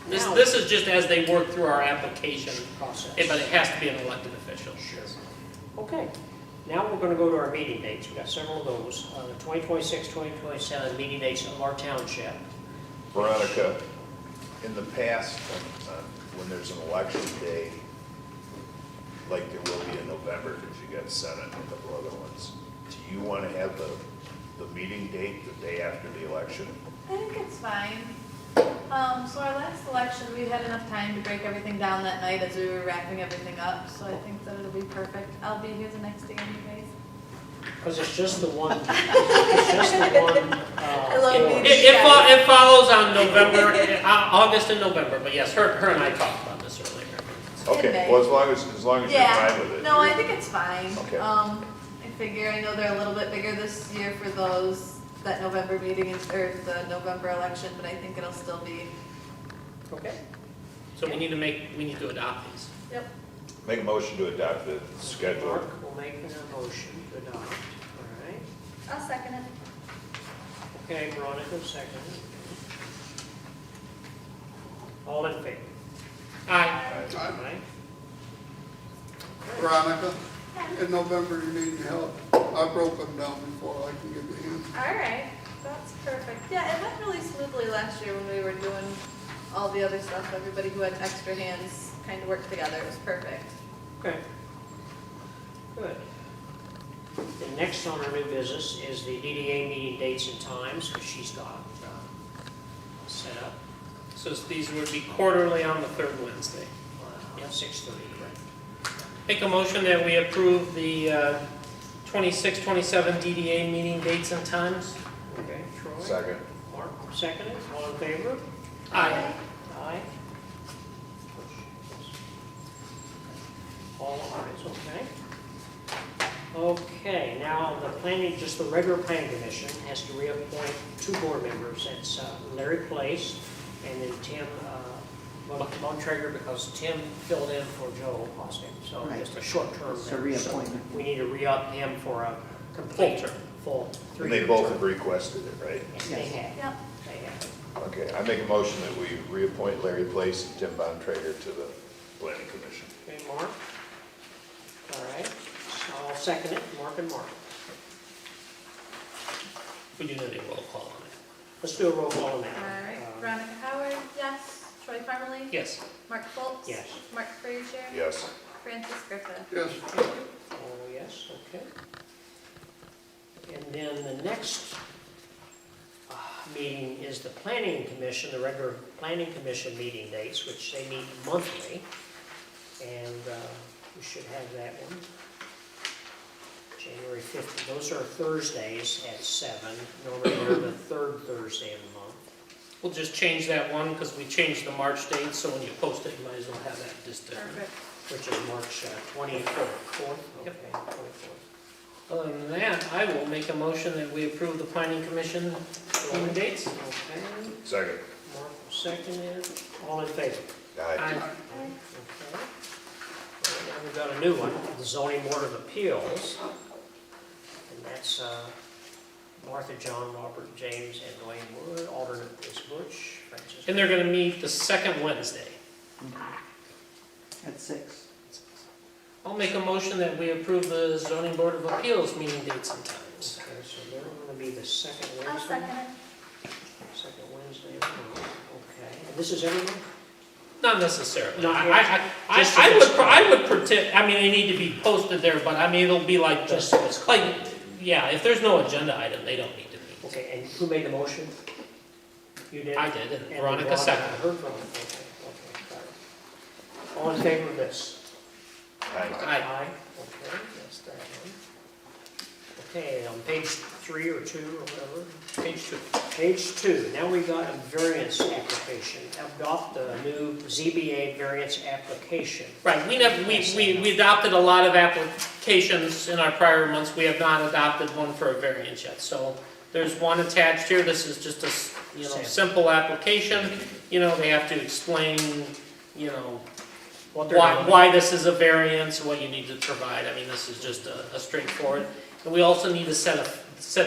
Speaker 1: This,
Speaker 2: Now-
Speaker 1: this is just as they work through our application,
Speaker 2: Process.
Speaker 1: but it has to be an elected official.
Speaker 2: Okay, now we're gonna go to our meeting dates. We've got several of those. The 2026, 2027 meeting dates of our township.
Speaker 6: Veronica, in the past, when there's an election day, like there will be in November, because you got Senate and a couple other ones, do you want to have the meeting date the day after the election?
Speaker 4: I think it's fine. So our last election, we had enough time to break everything down that night as we were wrapping everything up, so I think that it'll be perfect. I'll be here the next day anyways.
Speaker 2: Because it's just the one, it's just the one.
Speaker 4: I love
Speaker 2: board.
Speaker 4: meeting.
Speaker 1: It follows on November, August and November, but yes, her and I talked about this earlier.
Speaker 6: Okay,
Speaker 4: May.
Speaker 6: well, as long as you're
Speaker 4: Yeah,
Speaker 6: fine with it.
Speaker 4: no, I think it's fine.
Speaker 6: Okay.
Speaker 4: I figure, I know they're a little bit bigger this year for that November meeting, or the November election, but I think it'll still be,
Speaker 2: Okay,
Speaker 1: So we need to adopt these.
Speaker 4: yep.
Speaker 6: Make a motion to adopt the schedule.
Speaker 2: Mark will make a motion to adopt, all right.
Speaker 4: I'll second it.
Speaker 2: Okay, Veronica, second. All in favor?
Speaker 1: Aye.
Speaker 2: All right.
Speaker 3: Veronica, in November you need help. I broke them down before, I can give you hands.
Speaker 4: All right, that's perfect. Yeah, it went really smoothly last year when we were doing all the other stuff. Everybody who had extra hands kind of worked together. It was perfect.
Speaker 2: Okay. Good. The next on our new business is the DDA meeting dates and times, which she's got set up.
Speaker 1: So these would be quarterly on the third Wednesday.
Speaker 2: Yeah, 6:30, correct.
Speaker 1: Make a motion that we approve the 26, 27 DDA meeting dates and times.
Speaker 2: Okay, Troy?
Speaker 6: Second.
Speaker 2: Mark, seconded. All in favor?
Speaker 1: Aye.
Speaker 2: Aye. All ayes, okay. Okay, now the planning, just the regular planning commission has to reappoint 2 board members. That's Larry Place and then Tim Bontrager, because Tim filled in for Joe Austin. So
Speaker 5: Right.
Speaker 2: just a short term.
Speaker 5: It's a
Speaker 2: there.
Speaker 5: reappointment.
Speaker 2: So we need to re-up him for a complete
Speaker 1: Full term.
Speaker 2: full
Speaker 6: And
Speaker 2: 3-year
Speaker 6: they both
Speaker 2: term.
Speaker 6: have requested it, right?
Speaker 2: Yes, they have.
Speaker 4: Yep.
Speaker 2: They have.
Speaker 6: Okay, I make a motion that we reappoint Larry Place and Tim Bontrager to the planning commission.
Speaker 2: Okay, Mark? All right, so I'll second it, Mark and Mark.
Speaker 1: We do need a roll call on
Speaker 2: Let's do a roll call on
Speaker 4: All
Speaker 2: that.
Speaker 4: right. Veronica Howard, yes. Troy Parmalee?
Speaker 1: it. Yes.
Speaker 4: Mark Foltz?
Speaker 2: Yes.
Speaker 4: Mark Frazier?
Speaker 6: Yes.
Speaker 4: Francis Griffith?
Speaker 3: Yes.
Speaker 2: Oh, yes, okay. And then the next meeting is the planning commission, the regular planning commission meeting dates, which they meet monthly. And we should have that one. January 15th, those are Thursdays at 7. Normally they're the third Thursday of the month.
Speaker 1: We'll just change that one because we changed the March date, so when you post it, you might as well have that just
Speaker 4: Perfect.
Speaker 2: which is March 24th.
Speaker 1: Yep.
Speaker 2: Okay, 24th.
Speaker 1: Other than that, I will make a motion that we approve the planning commission meeting dates.
Speaker 2: Okay,
Speaker 6: Second.
Speaker 2: Mark will second it. All in favor?
Speaker 6: Aye.
Speaker 2: Okay. Now we've got a new one, the zoning board of appeals. And that's Martha, John, Robert, James, and Dwayne Wood. Alternate is Butch, Francis.
Speaker 1: And they're gonna meet the second Wednesday.
Speaker 5: At 6.
Speaker 1: I'll make a motion that we approve the zoning board of appeals meeting dates and times.
Speaker 2: Okay, so they're gonna be the second
Speaker 4: I'll
Speaker 2: Wednesday?
Speaker 4: second it.
Speaker 2: Second Wednesday, okay. And this is everyone?
Speaker 1: Not necessarily.
Speaker 2: Not yet. Just if it's-
Speaker 1: I would pretend, I mean, they need to be posted there, but I mean, it'll be like,
Speaker 2: Just
Speaker 1: just,
Speaker 2: so it's
Speaker 1: like, yeah, if there's no agenda item, they don't need to meet.
Speaker 2: Okay, and who made the motion? You did?
Speaker 1: I did, and
Speaker 2: And
Speaker 1: Veronica seconded.
Speaker 2: I heard Veronica, okay, got it. All in favor of this?
Speaker 6: Aye.
Speaker 1: Aye.
Speaker 2: Okay, that's that one. Okay, on page 3 or 2 or whatever.
Speaker 1: Page 2.
Speaker 2: Page 2, now we got a variance application. Adopt the new ZBA variance application.
Speaker 1: Right, we adopted a lot of applications in our prior months, we have not adopted one for a variance yet, so there's one attached here, this is just a, simple application, they have to explain,
Speaker 2: What they're doing.
Speaker 1: why this is a variance, what you need to provide, I mean, this is just a straightforward. And we also need to set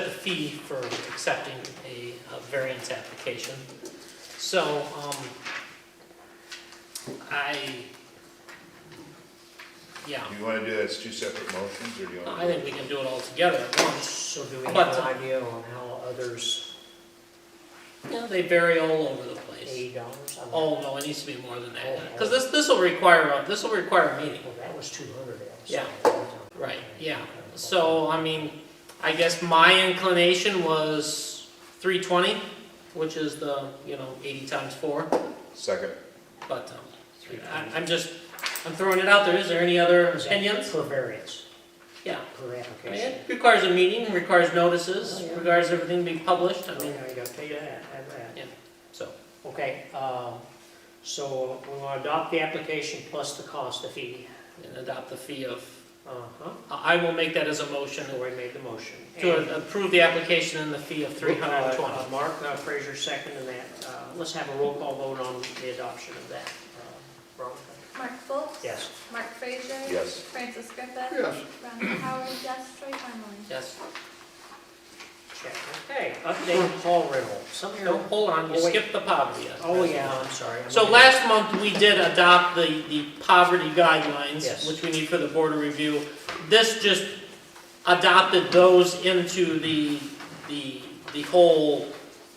Speaker 1: the fee for accepting a variance application. So, yeah,
Speaker 6: Do you want to do that as two separate motions, or do you want to?
Speaker 1: I think we can do it all together at once.
Speaker 2: So do we have
Speaker 1: But-
Speaker 2: an idea on how others,
Speaker 1: They vary all over the place.
Speaker 2: $80?
Speaker 1: Oh, no, it needs to be more than
Speaker 2: Oh,
Speaker 1: that, because this will require a meeting.
Speaker 2: Well, that was 200 else.
Speaker 1: Yeah. Right, yeah. So, I mean, I guess my inclination was 320, which is the, 80 times 4,
Speaker 6: Second.
Speaker 1: but I'm throwing it out there. Is there any other
Speaker 2: Is that
Speaker 1: opinions?
Speaker 2: per variance,
Speaker 1: Yeah.
Speaker 2: per
Speaker 1: I mean,
Speaker 2: application?
Speaker 1: it requires a meeting, requires notices,
Speaker 2: Oh, yeah.
Speaker 1: requires everything to be published, I
Speaker 2: Okay,
Speaker 1: mean,
Speaker 2: I gotta tell you that, have that.
Speaker 1: Yeah. so.
Speaker 2: Okay, so we want to adopt the application plus the cost, the fee.
Speaker 1: And adopt the fee of,
Speaker 2: Uh-huh,
Speaker 1: I will make that as a motion
Speaker 2: Lori made the motion.
Speaker 1: to approve the application and the fee of $320.
Speaker 2: Mark Fraser seconded that. Let's have a roll call vote on the adoption of that. Veronica?
Speaker 4: Mark Foltz?
Speaker 2: Yes.
Speaker 4: Mark Fraser?
Speaker 6: Yes.
Speaker 4: Francis Griffith?
Speaker 3: Yes.
Speaker 4: Veronica Howard, yes. Troy Farmland?
Speaker 1: Yes.
Speaker 2: Check. Okay, update hall rental. Some here.
Speaker 1: No, hold on, you
Speaker 2: Oh, wait.
Speaker 1: skipped the poverty.
Speaker 2: Oh, yeah, I'm sorry.
Speaker 1: So last month, we did adopt the poverty guidelines,
Speaker 2: Yes.
Speaker 1: which we need for the board of review. This just adopted those into the whole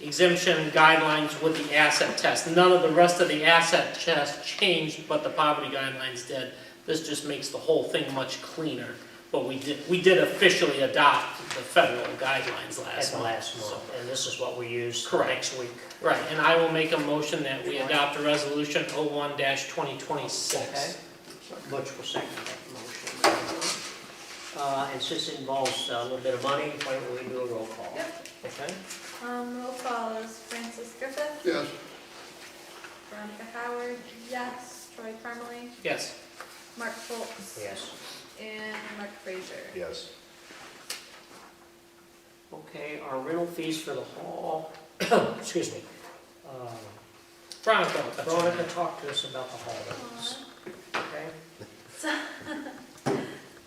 Speaker 1: exemption guidelines with the asset test. None of the rest of the asset test changed, but the poverty guidelines did. This just makes the whole thing much cleaner. But we did officially adopt the federal guidelines
Speaker 2: At
Speaker 1: last
Speaker 2: the
Speaker 1: month.
Speaker 2: last
Speaker 1: so-
Speaker 2: month, and this is what we use
Speaker 1: Correct.
Speaker 2: next week.
Speaker 1: Right, and I will make a motion that we adopt a resolution 01-2026.
Speaker 2: Butch will second that motion. And since it involves a little bit of money, why don't we do a roll call?
Speaker 4: Yep.
Speaker 2: Okay?
Speaker 4: Roll call is Francis Griffith?
Speaker 3: Yes.
Speaker 4: Veronica Howard, yes. Troy Farmland?
Speaker 1: Yes.
Speaker 4: Mark Foltz?
Speaker 2: Yes.
Speaker 4: And Mark Fraser?
Speaker 6: Yes.
Speaker 2: Okay, our rental fees for the hall, excuse me.
Speaker 1: Veronica, that's right.
Speaker 2: Veronica, talk to us about the hall rentals, okay?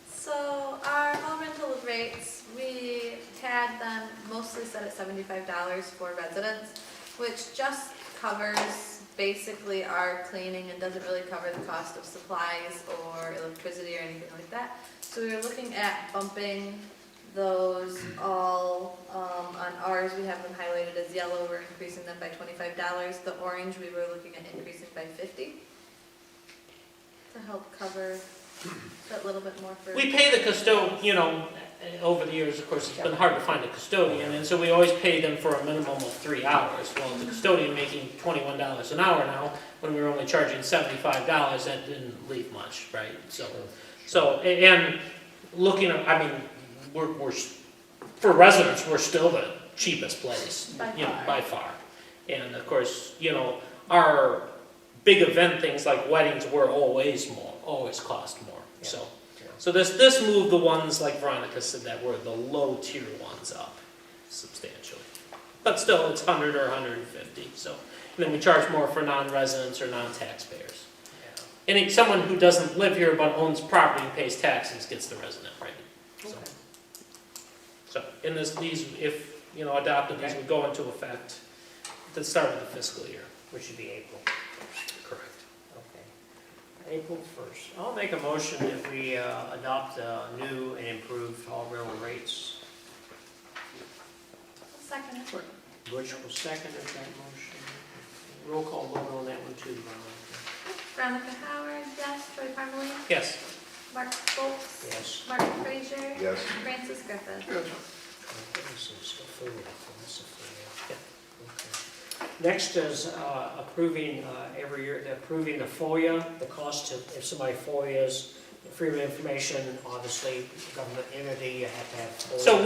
Speaker 4: So our home rental rates, we had them mostly set at $75 for residents, which just covers basically our cleaning and doesn't really cover the cost of supplies or electricity or anything like that. So we were looking at bumping those all, on ours, we have them highlighted as yellow, we're increasing them by $25. The orange, we were looking at increasing by $50 to help cover that little bit more for.
Speaker 1: We pay the custodian, over the years, of course, it's been hard to find a custodian, and so we always pay them for a minimum of 3 hours. Well, the custodian making $21 an hour now, when we were only charging $75, that didn't leave much, right? So, and looking at, I mean, we're, for residents, we're still the cheapest place,
Speaker 4: By
Speaker 1: by
Speaker 4: far.
Speaker 1: far. And of course, our big event things like weddings were always cost more, so.
Speaker 2: Yeah.
Speaker 1: So this moved the ones, like Veronica said, that were the low tier ones up substantially. But still, it's 100 or 150, so. And then we charge more for non-residents or non-taxpayers.
Speaker 2: Yeah.
Speaker 1: Someone who doesn't live here but owns property and pays taxes gets the resident rate. So,
Speaker 2: Okay.
Speaker 1: so in these, if, adopted, these would go into effect at the start of the fiscal year.
Speaker 2: Which should be April.
Speaker 1: Correct.
Speaker 2: Okay. April 1st. I'll make a motion that we adopt new and improved all railroad rates.
Speaker 4: Second.
Speaker 2: Butch will second that motion. Roll call vote on that one too, Veronica.
Speaker 4: Veronica Howard, yes. Troy Parmalee,
Speaker 1: Yes.
Speaker 4: Mark Foltz,
Speaker 2: Yes.
Speaker 4: Mark Frazier,
Speaker 6: Yes.
Speaker 4: Francis Griffin.
Speaker 2: Next is approving every year, approving the FOIA, the cost to, if somebody FOIAs, freedom of information, obviously, government entity, you have to have FOIA.
Speaker 1: So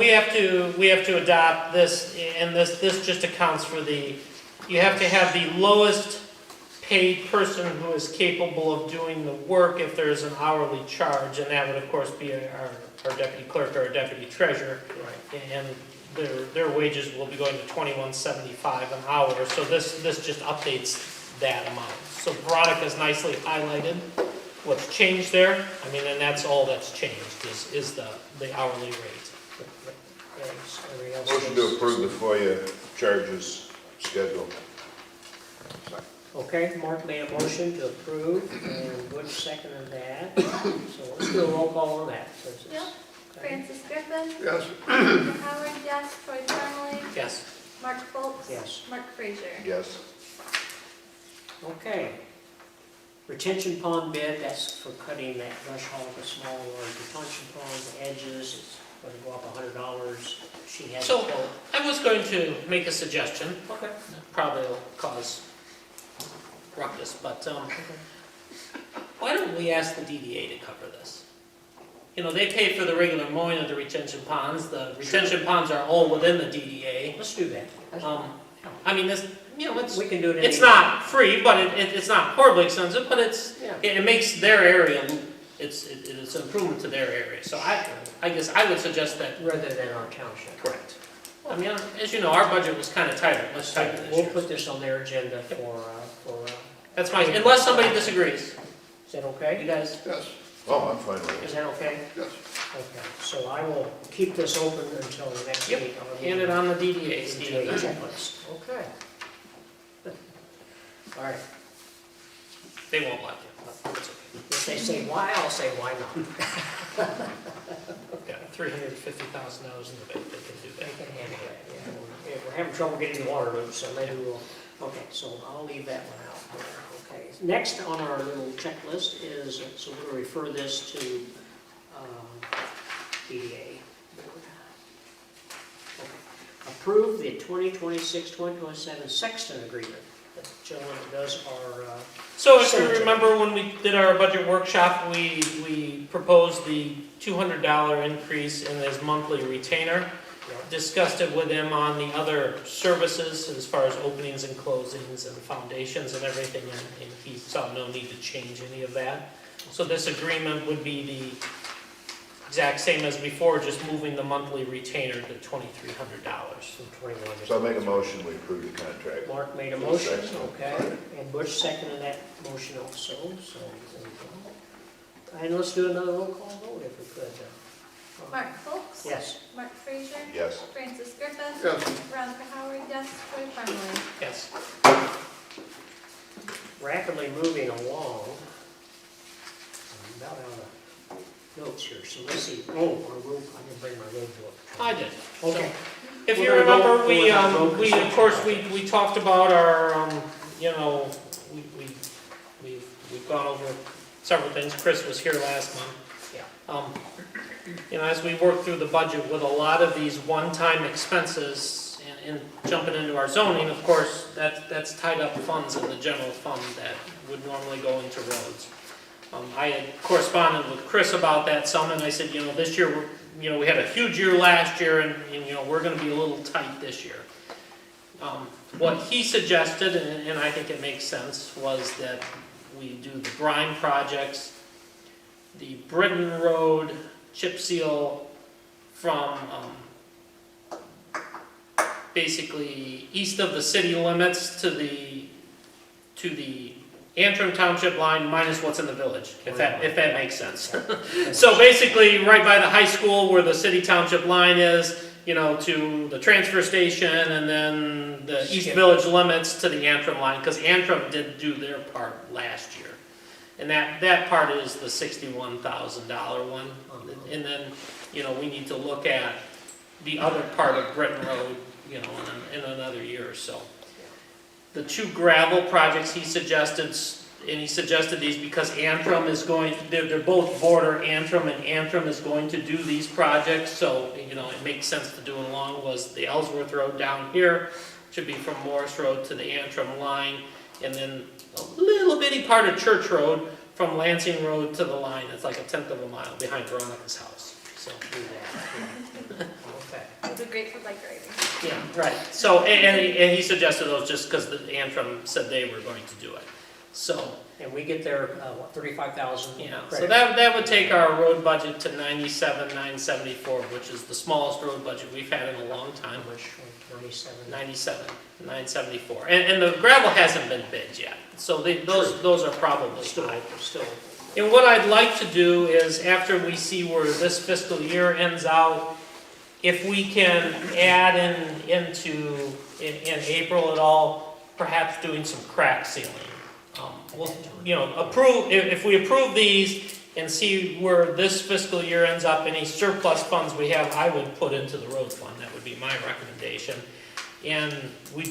Speaker 1: we have to adopt this, and this just accounts for you have to have the lowest paid person who is capable of doing the work if there's an hourly charge, and that would of course be our deputy clerk or our deputy treasurer.
Speaker 2: Right.
Speaker 1: And their wages will be going to $21.75 an hour, so this just updates that amount. So Veronica's nicely highlighted what's changed there. I mean, and that's all that's changed, is the hourly rate.
Speaker 2: Thanks. Everybody else
Speaker 6: Motion to
Speaker 2: is-
Speaker 6: approve the FOIA charges schedule.
Speaker 2: Okay, Mark made a motion to approve, and Butch seconded that. So let's do a roll call on that. since it's-
Speaker 4: Yep.
Speaker 2: okay.
Speaker 4: Francis Griffin,
Speaker 6: Yes.
Speaker 4: Veronica Howard, yes. Troy Parmalee,
Speaker 1: Yes.
Speaker 4: Mark Foltz,
Speaker 2: Yes.
Speaker 4: Mark Frazier.
Speaker 6: Yes.
Speaker 2: Okay. Retention pond bid, that's for cutting that brush hog, the small or detention pond, the edges, it's going to go up $100. She has a
Speaker 1: So-
Speaker 2: quote.
Speaker 1: I was going to make a suggestion,
Speaker 2: Okay.
Speaker 1: probably will cause ruckus, but why don't we ask the DDA to cover this? They pay for the regular mowing of the retention ponds. The retention ponds are all within the DDA.
Speaker 2: Let's do that.
Speaker 1: I mean, this, it's,
Speaker 2: We can do it.
Speaker 1: it's not free, but it's not horribly expensive, but
Speaker 2: Yeah.
Speaker 1: it makes their area, it's an improvement to their area. So I guess I would suggest that,
Speaker 2: Rather than our township.
Speaker 1: correct. I mean, as you know, our budget was kind of tighter, much tighter this
Speaker 2: We'll
Speaker 1: year.
Speaker 2: put this on their agenda
Speaker 1: That's fine, unless somebody disagrees.
Speaker 2: is that
Speaker 1: You
Speaker 2: okay?
Speaker 1: guys,
Speaker 6: Yes. Oh, I'm fine with
Speaker 2: Is
Speaker 6: it.
Speaker 2: that okay?
Speaker 6: Yes.
Speaker 2: Okay, so I will keep this open until the next
Speaker 1: Yep.
Speaker 2: meeting.
Speaker 1: hand it on the DDA,
Speaker 2: DDA
Speaker 1: Steve.
Speaker 2: checklist. Okay. All right,
Speaker 1: They won't like it. It's okay.
Speaker 2: if they say why, I'll say why not.
Speaker 1: Got $350,000 in the bank, they can do
Speaker 2: They
Speaker 1: that.
Speaker 2: can handle that, yeah. We're having trouble getting the water loose, so maybe we'll, okay, so I'll leave that one out there, okay. Next on our little checklist is, so we're gonna refer this to, DDA board. Okay. Approve the 2026-2027 Sexton Agreement. The gentleman that does our,
Speaker 1: So if you remember when we did our budget workshop, we proposed the $200 increase in his monthly retainer. Discussed it with him on the other services as far as openings and closings and foundations and everything, and he saw no need to change any of that. So this agreement would be the exact same as before, just moving the monthly retainer to $2,300.
Speaker 2: from 21 to
Speaker 6: So I'll make a motion, we approve the contract.
Speaker 2: Mark made a motion, okay, and Butch seconded that motion also, so. And let's do another roll call vote if we could.
Speaker 4: Mark Foltz,
Speaker 2: Yes.
Speaker 4: Mark Frazier,
Speaker 6: Yes.
Speaker 4: Francis Griffin,
Speaker 6: Yes.
Speaker 4: Veronica Howard, yes. Troy Parmalee.
Speaker 1: Yes.
Speaker 2: Rapidly moving along. I'm about out of notes here, so let's see. Oh, I didn't bring my road book.
Speaker 1: I did.
Speaker 2: Okay.
Speaker 1: If you
Speaker 2: We're gonna
Speaker 1: remember,
Speaker 2: go
Speaker 1: we,
Speaker 2: with our road
Speaker 1: we, of course, we talked about our, we've gone over several things. Chris was here last month.
Speaker 2: Yeah.
Speaker 1: As we work through the budget with a lot of these one-time expenses and jumping into our zoning, of course, that's tied up funds in the general fund that would normally go into roads. I had corresponded with Chris about that some, and I said, this year, we had a huge year last year, and we're gonna be a little tight this year. What he suggested, and I think it makes sense, was that we do the brine projects, the Britain Road chip seal from, basically east of the city limits to the Antrim Township line minus what's in the village, if that makes sense. So basically, right by the high school where the city township line is, you know, to the transfer station, and then the East Village limits to the Antrim line, because Antrim did do their part last year. And that part is the $61,000 one. And then, you know, we need to look at the other part of Britain Road, you know, in another year or so. The two gravel projects he suggested, and he suggested these because Antrim is going, they're both border Antrim, and Antrim is going to do these projects, so, you know, it makes sense to do it along, was the Ellsworth Road down here, should be from Morris Road to the Antrim line, and then a little bitty part of Church Road from Lansing Road to the line. It's like 1/10 of a mile behind Veronica's house, so.
Speaker 2: Do that. Okay.
Speaker 4: It'd be great for bike riding.
Speaker 1: Yeah, right. So, and he suggested those just because the Antrim said they were going to do it. So,
Speaker 2: And we get there, what, 35,000?
Speaker 1: yeah, so that would take our road budget to 97,974, which is the smallest road budget we've had in a long time.
Speaker 2: How much, 97?
Speaker 1: 97,974. And the gravel hasn't been bid yet, so those are probably
Speaker 2: Still.
Speaker 1: high. And what I'd like to do is, after we see where this fiscal year ends out, if we can add in April at all, perhaps doing some crack sealing. We'll, you know, if we approve these and see where this fiscal year ends up, any surplus funds we have, I would put into the road fund. That would be my recommendation. And we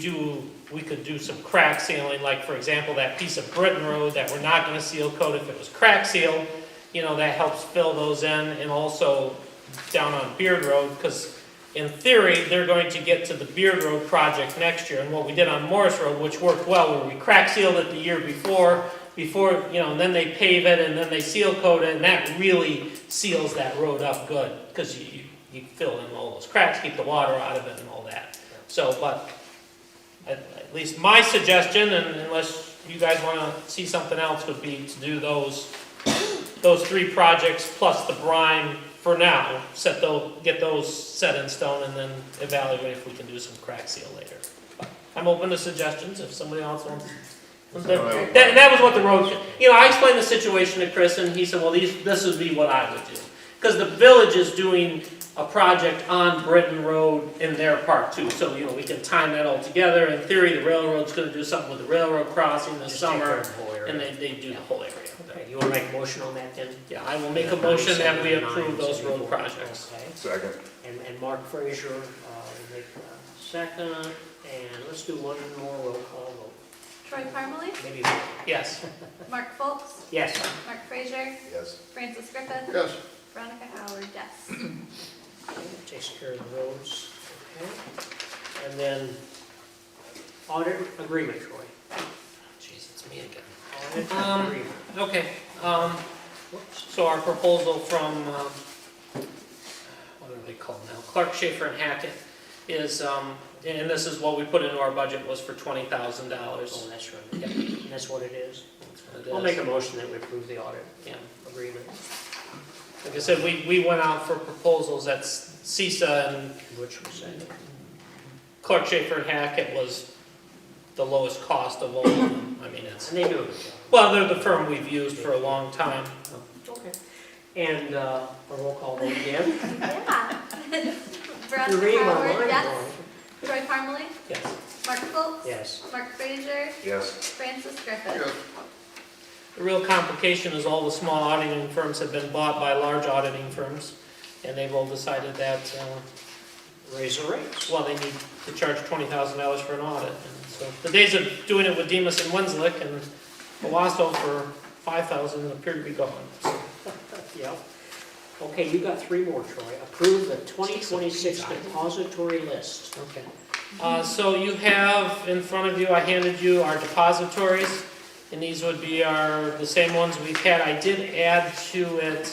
Speaker 1: could do some crack sealing, like for example, that piece of Britain Road that we're not gonna seal coat, if it was crack sealed, you know, that helps fill those in, and also down on Beard Road, because in theory, they're going to get to the Beard Road project next year, and what we did on Morris Road, which worked well, where we crack sealed it the year before, you know, and then they pave it, and then they seal coat it, and that really seals that road up good, because you fill in all those cracks, keep the water out of it and all that. So, but at least my suggestion, and unless you guys want to see something else, would be to do those three projects plus the brine for now, get those set in stone, and then evaluate if we can do some crack seal later. But I'm open to suggestions if somebody else wants. That was what the road, you know, I explained the situation to Chris, and he said, well, this would be what I would do. Because the village is doing a project on Britain Road in their part too, so, you know, we can time that all together. In theory, the railroad's gonna do something with the railroad crossing this summer, and they do the whole area.
Speaker 2: Okay, you want to make a motion on that then?
Speaker 1: Yeah, I will make a motion that we approve those road projects.
Speaker 2: Okay.
Speaker 6: Second.
Speaker 2: And Mark Frazier will make a second, and let's do one more roll call vote.
Speaker 4: Troy Parmalee,
Speaker 2: Maybe,
Speaker 1: Yes.
Speaker 4: Mark Foltz,
Speaker 2: yes.
Speaker 4: Mark Frazier,
Speaker 6: Yes.
Speaker 4: Francis Griffith,
Speaker 6: Yes.
Speaker 4: Veronica Howard, yes.
Speaker 2: Takes care of the roads. Okay. And then audit agreement, Troy.
Speaker 1: Jeez, it's me again.
Speaker 2: Audit agreement.
Speaker 1: Okay,
Speaker 2: Whoops.
Speaker 1: so our proposal from, what are they called now? Clark, Schaefer, and Hackett is, and this is what we put into our budget, was for $20,000.
Speaker 2: Oh, that's right.
Speaker 1: Yeah.
Speaker 2: And that's what it is.
Speaker 1: That's what it
Speaker 2: I'll
Speaker 1: is.
Speaker 2: make a motion that we approve the audit
Speaker 1: Yeah.
Speaker 2: agreement.
Speaker 1: Like I said, we went out for proposals at CISA, and
Speaker 2: Which was saying.
Speaker 1: Clark, Schaefer, and Hackett was the lowest cost of all of them. I mean, it's,
Speaker 2: And they do a good job.
Speaker 1: well, they're the firm we've used for a long time.
Speaker 2: Okay. And a roll call vote again.
Speaker 4: Yeah.
Speaker 2: You're
Speaker 4: Veronica
Speaker 2: reading my
Speaker 4: Howard,
Speaker 2: mind,
Speaker 4: yes.
Speaker 2: Lauren.
Speaker 4: Troy Parmalee,
Speaker 1: Yes.
Speaker 4: Mark Foltz,
Speaker 2: Yes.
Speaker 4: Mark Frazier,
Speaker 6: Yes.
Speaker 4: Francis Griffith.
Speaker 1: The real complication is all the small auditing firms have been bought by large auditing firms, and they've all decided that,
Speaker 2: Raise the rates.
Speaker 1: well, they need to charge $20,000 for an audit. And so the days of doing it with Demas and Winslick and Owasso for $5,000 appear to be gone.
Speaker 2: Yep. Okay, you got three more, Troy. Approve the 2026 depository list.
Speaker 1: Okay. So you have in front of you, I handed you our depositories, and these would be the same ones we've had. I did add to it,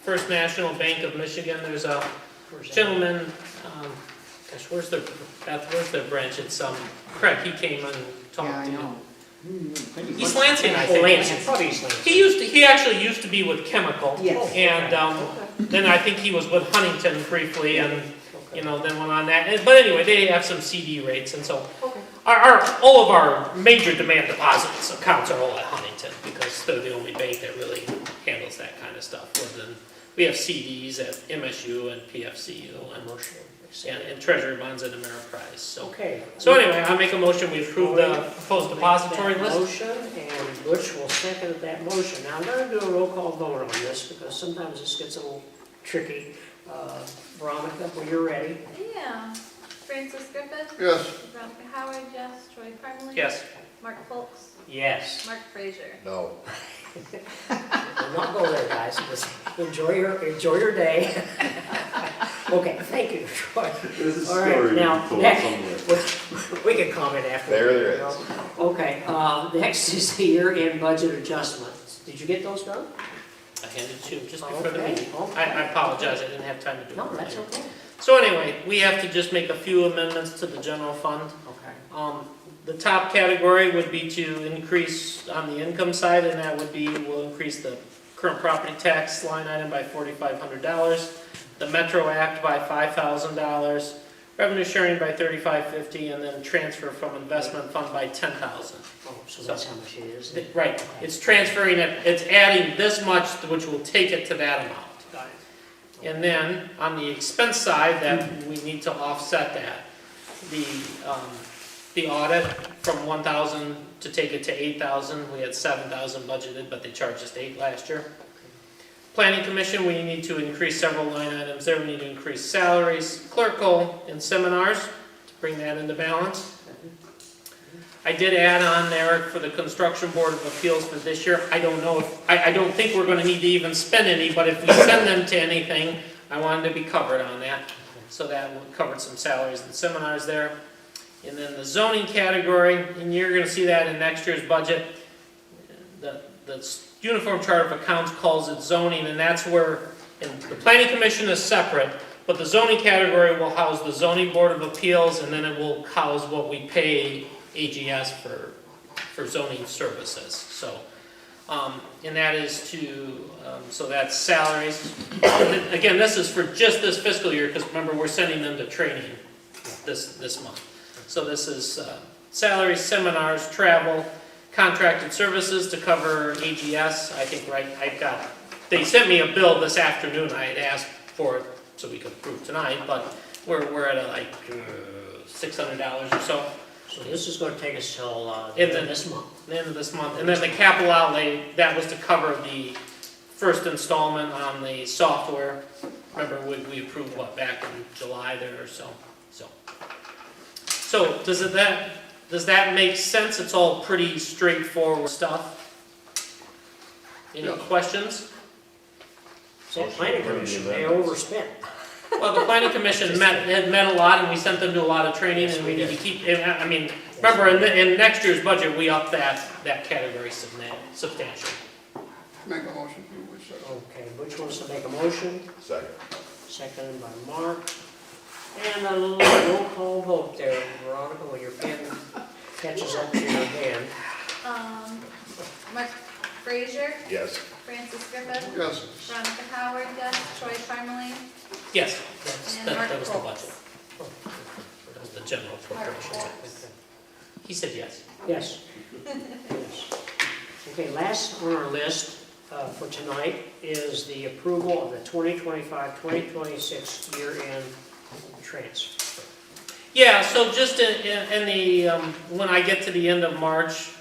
Speaker 1: First National Bank of Michigan. There's a
Speaker 2: Where's that?
Speaker 1: gentleman, where's the, Beth, where's the branch? It's, Craig, he came and
Speaker 5: Yeah,
Speaker 1: talked
Speaker 5: I
Speaker 1: to you.
Speaker 5: know.
Speaker 1: East Lansing, I
Speaker 2: Oh,
Speaker 1: think.
Speaker 2: Lansing, probably East Lansing.
Speaker 1: He actually used to be with Chemical.
Speaker 5: Yes.
Speaker 1: And,
Speaker 2: Okay.
Speaker 1: then I think he was with Huntington briefly and,
Speaker 2: Okay.
Speaker 1: you know, then went on that. But anyway, they have some CD rates and so
Speaker 2: Okay.
Speaker 1: all of our major demand deposits accounts are all at Huntington because they're the only bank that really handles that kind of stuff. Other than, we have CDs at MSU and PFCU and treasury bonds at Ameriprise, so.
Speaker 2: Okay.
Speaker 1: So anyway, I make a motion, we approve the proposed depository
Speaker 2: That
Speaker 1: list.
Speaker 2: motion, and Butch will second that motion. Now, I'm gonna do a roll call vote on this, because sometimes this gets a little tricky. Veronica, when you're ready.
Speaker 4: Yeah. Francis Griffith.
Speaker 3: Yes.
Speaker 4: Veronica Howard, yes. Troy Parmalee.
Speaker 1: Yes.
Speaker 4: Mark Foltz.
Speaker 2: Yes.
Speaker 4: Mark Frazier.
Speaker 6: No.
Speaker 2: Do not go there, guys. Just enjoy your day. Okay, thank you, Troy.
Speaker 3: There's a
Speaker 2: All right,
Speaker 3: story
Speaker 2: now,
Speaker 3: told
Speaker 2: next-
Speaker 3: somewhere.
Speaker 2: We can comment after.
Speaker 6: There is.
Speaker 2: Okay, next is the year-end budget adjustments. Did you get those done?
Speaker 1: I handed to you just before the
Speaker 2: Okay,
Speaker 1: meeting.
Speaker 2: okay.
Speaker 1: I apologize, I didn't have time to do it.
Speaker 2: No, that's
Speaker 1: earlier.
Speaker 2: okay.
Speaker 1: So anyway, we have to just make a few amendments to the general fund.
Speaker 2: Okay.
Speaker 1: The top category would be to increase on the income side, and that would be, we'll increase the current property tax line item by $4,500, the Metro Act by $5,000, revenue sharing by $3,550, and then transfer from investment fund by $10,000.
Speaker 2: Oh, so that's how much it is?
Speaker 1: Right, it's transferring it, it's adding this much, which will take it to that amount.
Speaker 2: Got it.
Speaker 1: And then, on the expense side, that we need to offset that. The audit from 1,000 to take it to 8,000, we had 7,000 budgeted, but they charged us 8 last year. Planning Commission, we need to increase several line items there, we need to increase salaries, clerical, and seminars, to bring that into balance. I did add on there for the Construction Board of Appeals for this year, I don't know if, I don't think we're gonna need to even spend any, but if we send them to anything, I wanted to be covered on that. So that covered some salaries and seminars there. And then the zoning category, and you're gonna see that in next year's budget. The Uniform Chart of Accounts calls it zoning, and that's where, and the Planning Commission is separate, but the zoning category will house the Zoning Board of Appeals, and then it will house what we pay AGS for zoning services, so. And that is to, so that's salaries. And again, this is for just this fiscal year, because remember, we're sending them to training this month. So this is salaries, seminars, travel, contracted services to cover AGS. I think, right, they sent me a bill this afternoon, I had asked for it so we could approve tonight, but we're at like $600 or so.
Speaker 2: So this is gonna take us till,
Speaker 1: And then-
Speaker 2: this month.
Speaker 1: The end of this month. And then the capital outlay, that was to cover the first installment on the software. Remember, we approved what, back in July there or so. So does that make sense? It's all pretty straightforward stuff. Any questions?
Speaker 2: So Planning Commission, they overspent.
Speaker 1: Well, the planning commission had met a lot, and we sent them to a lot of training, and we need to keep, I mean, remember, in next year's budget, we upped that category substantially.
Speaker 3: Make a motion to which
Speaker 2: Okay, Butch wants to make a motion,
Speaker 6: Second.
Speaker 2: seconded by Mark. And a little roll call vote there, Veronica, when your pen catches up to your hand.
Speaker 4: Mark Frazier.
Speaker 6: Yes.
Speaker 4: Francis Griffith.
Speaker 3: Yes.
Speaker 4: Veronica Howard, yes. Troy Parmalee.
Speaker 1: Yes,
Speaker 4: And Mark
Speaker 1: that was the
Speaker 4: Foltz.
Speaker 1: budget. That was the general appropriations. He said yes.
Speaker 2: Yes. Yes. Okay, last on our list for tonight is the approval of the 2025-2026 year-end transfer.
Speaker 1: Yeah, so just in the, when I get to the end of March,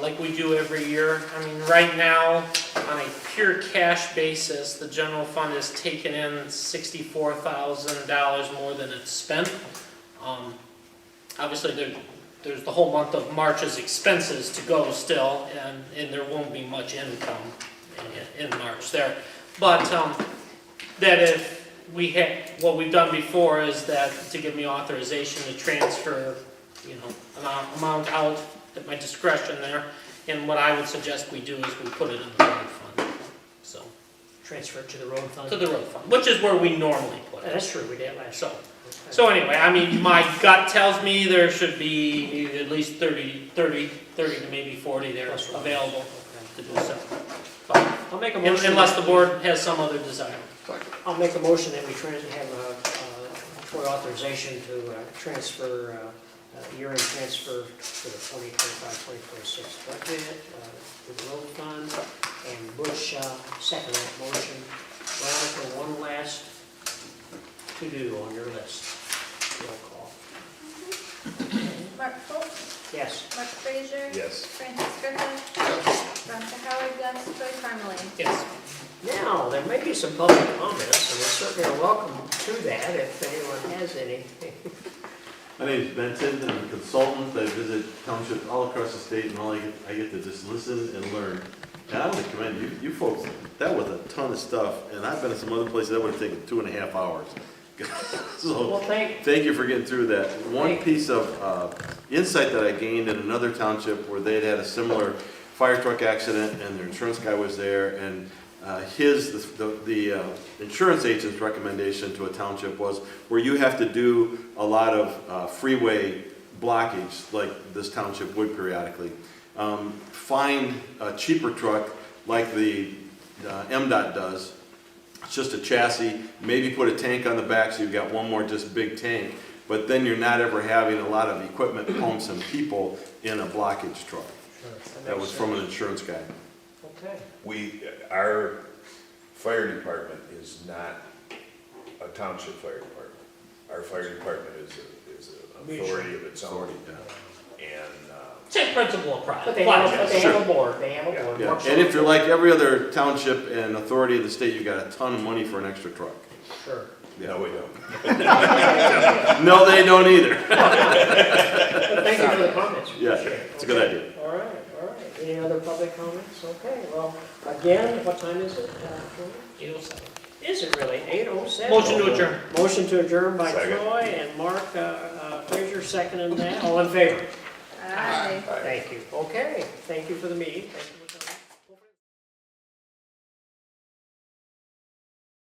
Speaker 1: like we do every year, I mean, right now, on a pure cash basis, the general fund has taken in $64,000 more than it's spent. Obviously, there's the whole month of March's expenses to go still, and there won't be much income in March there. But that if we had, what we've done before is that to give me authorization to transfer, amount out at my discretion there. And what I would suggest we do is we put it in the road fund, so,
Speaker 2: Transfer it to the road fund?
Speaker 1: to the road fund, which is where we normally put it.
Speaker 2: That's true, we did last
Speaker 1: So,
Speaker 2: year.
Speaker 1: So anyway, I mean, my gut tells me there should be at least 30 to maybe 40 there available to do so. But
Speaker 2: I'll make a motion.
Speaker 1: unless the board has some other desire.
Speaker 2: I'll make a motion that we have for authorization to transfer, year-end transfer for the 2025-2026 budget, to the road fund, and Bush second that motion. Veronica, one last to-do on your list. Roll call.
Speaker 4: Mark Foltz,
Speaker 2: Yes.
Speaker 4: Mark Frazier.
Speaker 6: Yes.
Speaker 4: Francis Griffith. Veronica Howard, yes. Joy Parmalee.
Speaker 1: Yes.
Speaker 2: Now, there may be some public comments, and we certainly are welcome to that if anyone has any.
Speaker 8: My name is Ben Tinton, I'm a consultant, I visit townships all across the state, and I get to just listen and learn. And I want to commend you, you folks, that was a ton of stuff, and I've been to some other places that would have taken 2.5 hours. So,
Speaker 2: Well, thank
Speaker 8: thank you for getting through that. One piece of insight that I gained in another township where they'd had a similar fire truck accident, and their insurance guy was there, and the insurance agent's recommendation to a township was where you have to do a lot of freeway blockage like this township would periodically. Find a cheaper truck like the MDOT does. It's just a chassis, maybe put a tank on the back so you've got one more just big tank, but then you're not ever having a lot of equipment, pumps, and people in a blockage truck. That was from an insurance guy.
Speaker 2: Okay.
Speaker 6: Our fire department is not a township fire department. Our fire department is an authority of its own. And,
Speaker 1: Same principle applies.
Speaker 2: But they have a board, they have a board.
Speaker 8: Yeah, and if you're like every other township and authority of the state, you got a ton of money for an extra truck.
Speaker 2: Sure.
Speaker 6: no, we don't.
Speaker 8: No, they don't either.
Speaker 2: But thank you for the comments.
Speaker 8: Yeah,
Speaker 2: Appreciate it.
Speaker 8: it's a good
Speaker 2: Okay.
Speaker 8: idea.
Speaker 2: All right. Any other public comments? Okay, well, again, what time is it?
Speaker 1: 8:07.
Speaker 2: Is it really? 8:07?
Speaker 1: Motion to adjourn.
Speaker 2: Motion to adjourn by
Speaker 6: Second.
Speaker 2: Troy and Mark Frazier, seconding that. All in favor?
Speaker 4: Aye.
Speaker 2: Thank you. Okay, thank you for the meeting. Thank you.